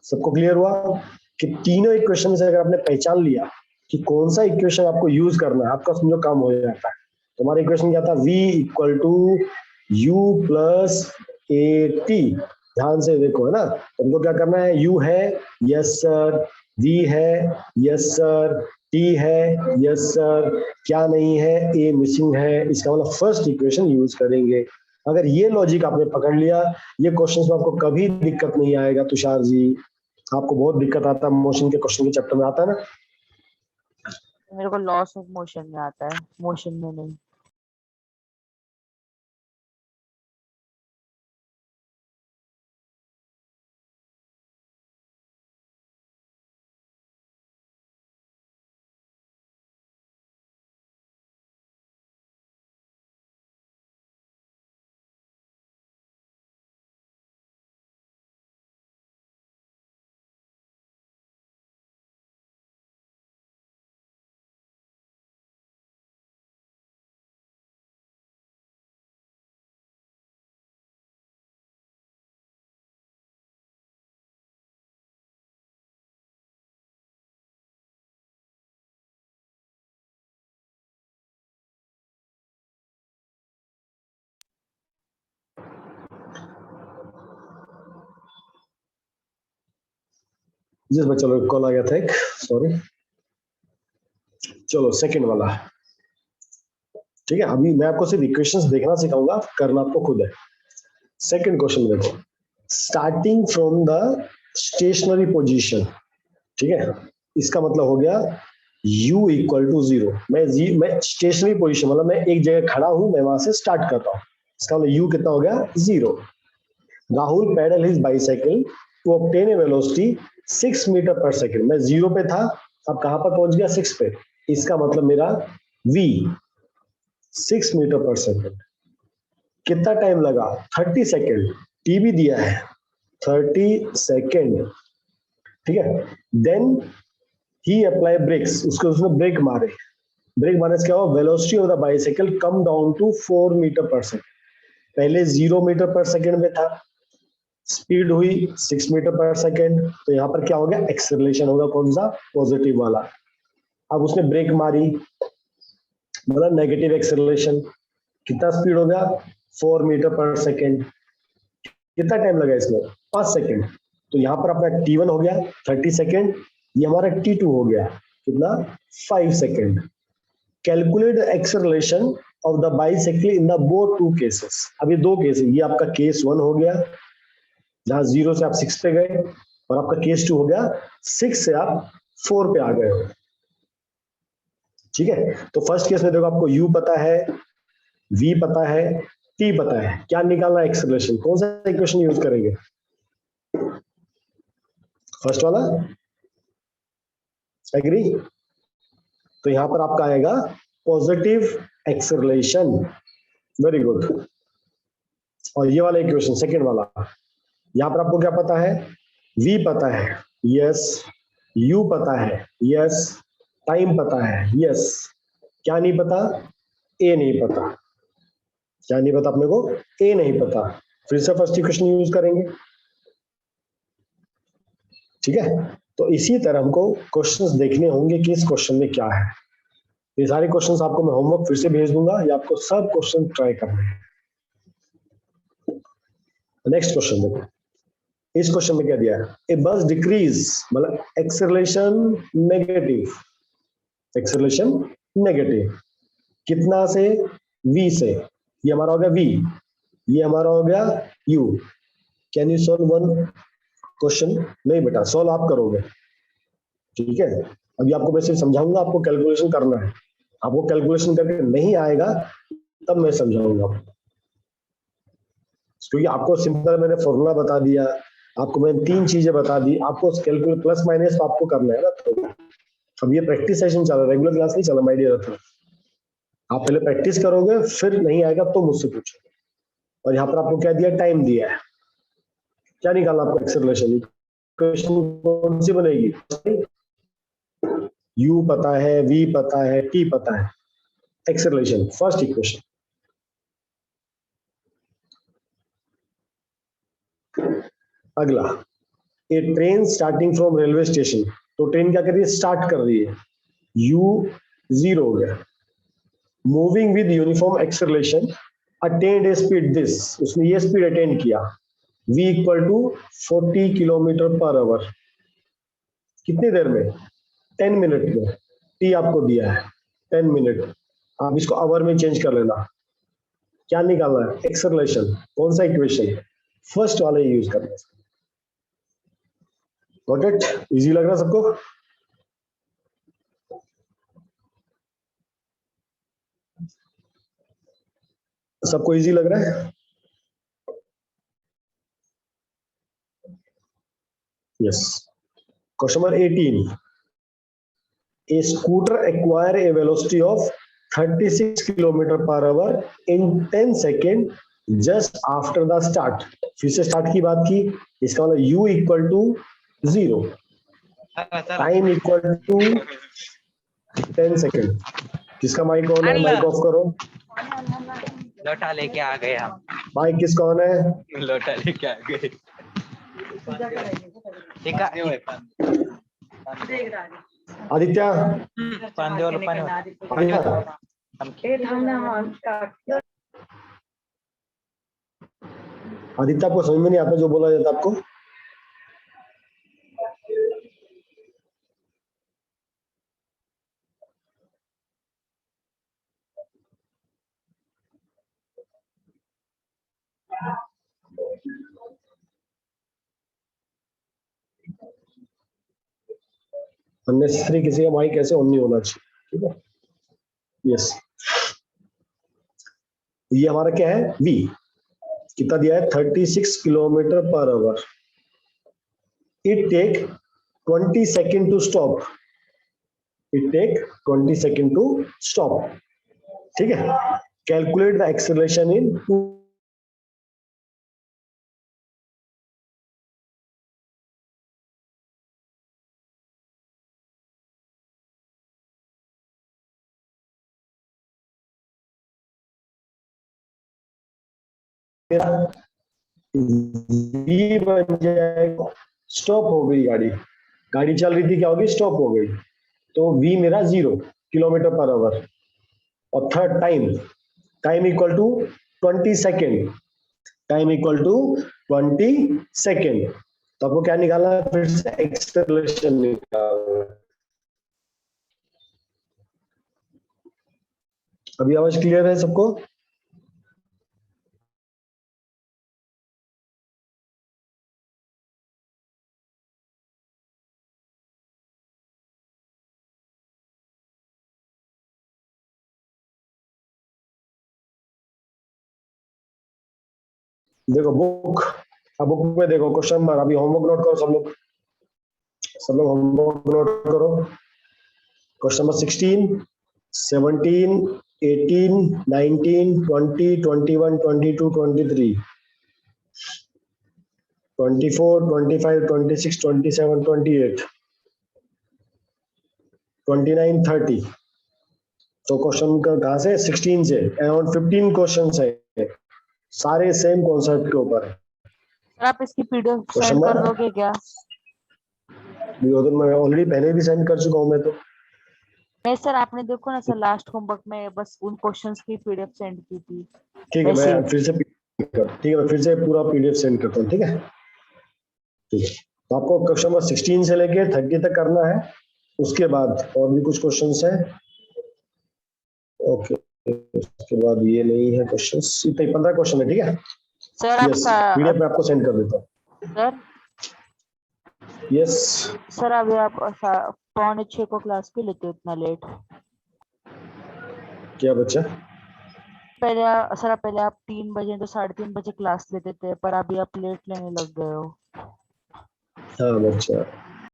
सबको क्लियर हुआ कि तीनों इक्वेशन से अगर आपने पहचान लिया कि कौन सा इक्वेशन आपको यूज करना है, आपका समझो काम हो जाता है। तुम्हारा इक्वेशन क्या था? v equal to u plus a t। ध्यान से देखो, है ना, तुमको क्या करना है? u है, यस सर, v है, यस सर, t है, यस सर, क्या नहीं है? a मिसिंग है, इसका मतलब फर्स्ट इक्वेशन यूज करेंगे। अगर ये लॉजिक आपने पकड़ लिया, ये क्वेश्चन में आपको कभी दिक्कत नहीं आएगा। तुषार जी, आपको बहुत दिक्कत आता है मोशन के क्वेश्चन के चैप्टर में, आता है ना? मेरे को लॉस ऑफ मोशन में आता है, मोशन में नहीं। जिस बच्चा लोग कॉल आ गया था एक, सॉरी। चलो सेकंड वाला, ठीक है। अभी मैं आपको सिर्फ इक्वेशंस देखना सिखाऊंगा, करना आपको खुद है। सेकंड क्वेश्चन देखो, starting from the stationary position, ठीक है। इसका मतलब हो गया u इक्वल टू 0। मैं स्टेशनरी पोजीशन मतलब मैं एक जगह खड़ा हूं, मैं वहां से स्टार्ट करता हूं। इसका मतलब u कितना हो गया 0। Rahul paddle his bicycle to obtain a velocity 6 metre per second. मैं 0 पे था, अब कहां पर पहुंच गया 6 पे। इसका मतलब मेरा v 6 मीटर पर सेकंड। कितना टाइम लगा 30 सेकंड, t भी दिया है 30 सेकंड, ठीक है। देन ही अप्लाई ब्रेक्स, उसको उसने ब्रेक मारे। ब्रेक मारने से क्या हुआ, velocity of the bicycle come down to 4 metre per second. पहले 0 मीटर पर सेकंड में था, स्पीड हुई 6 मीटर पर सेकंड, तो यहाँ पर क्या हो गया, एक्सेलरेशन होगा कौन सा, पॉजिटिव वाला। अब उसने ब्रेक मारी मतलब नेगेटिव एक्सेलरेशन। कितना स्पीड हो गया 4 मीटर पर सेकंड। कितना टाइम लगा इसमें 5 सेकंड। तो यहाँ पर अपना t1 हो गया 30 सेकंड, ये हमारा t2 हो गया कितना 5 second. Calculate the acceleration of the bicycle in the both two cases. अब ये दो केस है, ये आपका केस 1 हो गया जहां 0 से आप 6 पे गए, और आपका केस 2 हो गया 6 से आप 4 पे आ गए हो, ठीक है। तो फर्स्ट केस में देखो आपको u पता है, v पता है, t पता है, क्या निकालना है एक्सेलरेशन, कौन सा इक्वेशन यूज करेंगे, फर्स्ट वाला, एग्री। तो यहां पर आपका आएगा पॉजिटिव एक्सेलरेशन, वेरी गुड। और ये वाला इक्वेशन सेकंड वाला, यहां पर आपको क्या पता है, v पता है, यस, u पता है, यस, टाइम पता है, यस, क्या नहीं पता, a नहीं पता। क्या नहीं पता अपने को, a नहीं पता। फिर से फर्स्ट इक्वेशन यूज करेंगे, ठीक है। तो इसी तरह हमको क्वेश्चंस देखने होंगे कि इस क्वेश्चन में क्या है। ये सारे क्वेश्चंस आपको मैं होमवर्क फिर से भेज दूंगा, या आपको सब क्वेश्चन ट्राई करने हैं। नेक्स्ट क्वेश्चन देखो, इस क्वेश्चन में क्या दिया है, ए बस डिक्रीज मतलब एक्सेलरेशन नेगेटिव, एक्सेलरेशन नेगेटिव कितना से, v से। ये हमारा हो गया v, ये हमारा हो गया u। Can you solve one question, नहीं बेटा सॉल्व आप करोगे, ठीक है। अभी आपको मैं सिर्फ समझाऊंगा, आपको कैलकुलेशन करना है। आपको कैलकुलेशन करके नहीं आएगा तब मैं समझाऊंगा आपको, क्योंकि आपको सिंपल मैंने फॉर्मूला बता दिया, आपको मैंने 3 चीजें बता दी, आपको कैलकुलेट प्लस माइनस तो आपको करना है ना। तो अब ये प्रैक्टिस सेशन चल रहा है, रेगुलर क्लास नहीं चल रहा माय डियर। आप पहले प्रैक्टिस करोगे, फिर नहीं आएगा तो मुझसे पूछोगे। और यहाँ पर आपको क्या दिया, टाइम दिया है, क्या निकालना आपको एक्सेलरेशन, इक्वेशन कौन सी बनेगी, u पता है, v पता है, t पता है, एक्सेलरेशन फर्स्ट इक्वेशन। अगला, a train starting from railway station, तो ट्रेन क्या कर रही है, स्टार्ट कर रही है, u 0 हो गया। Moving with uniform acceleration attend a speed this, उसने ये स्पीड अटेंड किया, v equal to 40 kilometre per hour. कितनी देर में, 10 मिनट में। t आपको दिया है 10 मिनट, आप इसको आवर में चेंज कर लेना। क्या निकालना है, एक्सेलरेशन, कौन सा इक्वेशन, फर्स्ट वाला यूज करना है। गॉट इट, इजी लग रहा सबको, सबको इजी लग रहा है, yes. Question number 18, a scooter acquire a velocity of 36 kilometer per hour in 10 second just after the start। फिर से स्टार्ट की बात की, इसका मतलब u equal to 0, time equal to 10 second. किसका माइक ऑन है, माइक ऑफ करो। लोटा लेके आ गए हम, माइक किसका ऑन है, लोटा लेके आ गए। आदित्य, आदित्य आपको समझ में नहीं आता जो बोला जाता आपको, अननेसेसरी किसी का माइक ऐसे ऑन नहीं होना चाहिए, ठीक है। यस, ये हमारा क्या है, v कितना दिया है, 36 kilometre per hour. It take 20 second to stop, it take 20 second to stop, ठीक है। Calculate the acceleration in v बन जाएगा, स्टॉप हो गई गाड़ी, गाड़ी चल रही थी, क्या होगी, स्टॉप हो गई, तो v मेरा 0 किलोमीटर पर आवर। और third time, time equal to 20 second, time equal to 20 second. तो आपको क्या निकालना है, फिर से एक्सेलरेशन निकालना है। अभी आवाज क्लियर है सबको? देखो बुक, अब बुक में देखो क्वेश्चन नंबर, अभी होमवर्क नोट करो सब लोग, सब लोग होमवर्क नोट करो। Question number 16, 17, 18, 19, 20, 21, 22, 23, 24, 25, 26, 27, 28, 29, 30। तो क्वेश्चन का कहाँ से, 16 से अराउंड 15 क्वेश्चन है, सारे सेम कॉन्सेप्ट के ऊपर है। सर आप इसकी पीडीएफ क्वेश्चन सेंड कर नंबर, दोगे क्या? मैं ऑलरेडी पहले भी सेंड कर चुका हूँ मैं तो। नहीं सर, आपने देखो ना सर, लास्ट होमवर्क में बस उन क्वेश्चंस की पीडीएफ सेंड की थी। ठीक है, मैं मैसेज। फिर से ठीक है, मैं फिर से पूरा पीडीएफ सेंड करता हूँ, ठीक है। ठीक है, तो आपको क्वेश्चन नंबर 16 से लेके 30 तक करना है, उसके बाद और भी कुछ क्वेश्चंस है। ओके, उसके बाद ये नहीं है क्वेश्चंस, इतने 15 क्वेश्चन है, ठीक है। सर आप यस, पीडीएफ में आपको सेंड कर देता हूँ। सर यस, सर अभी आप 5:45 को क्लास क्यों लेते हो इतना लेट? क्या बच्चा? पहले आप 3 बजे तो 3:30 बजे क्लास लेते थे, पर अभी आप लेट लेने लग गए हो। हाँ बच्चा,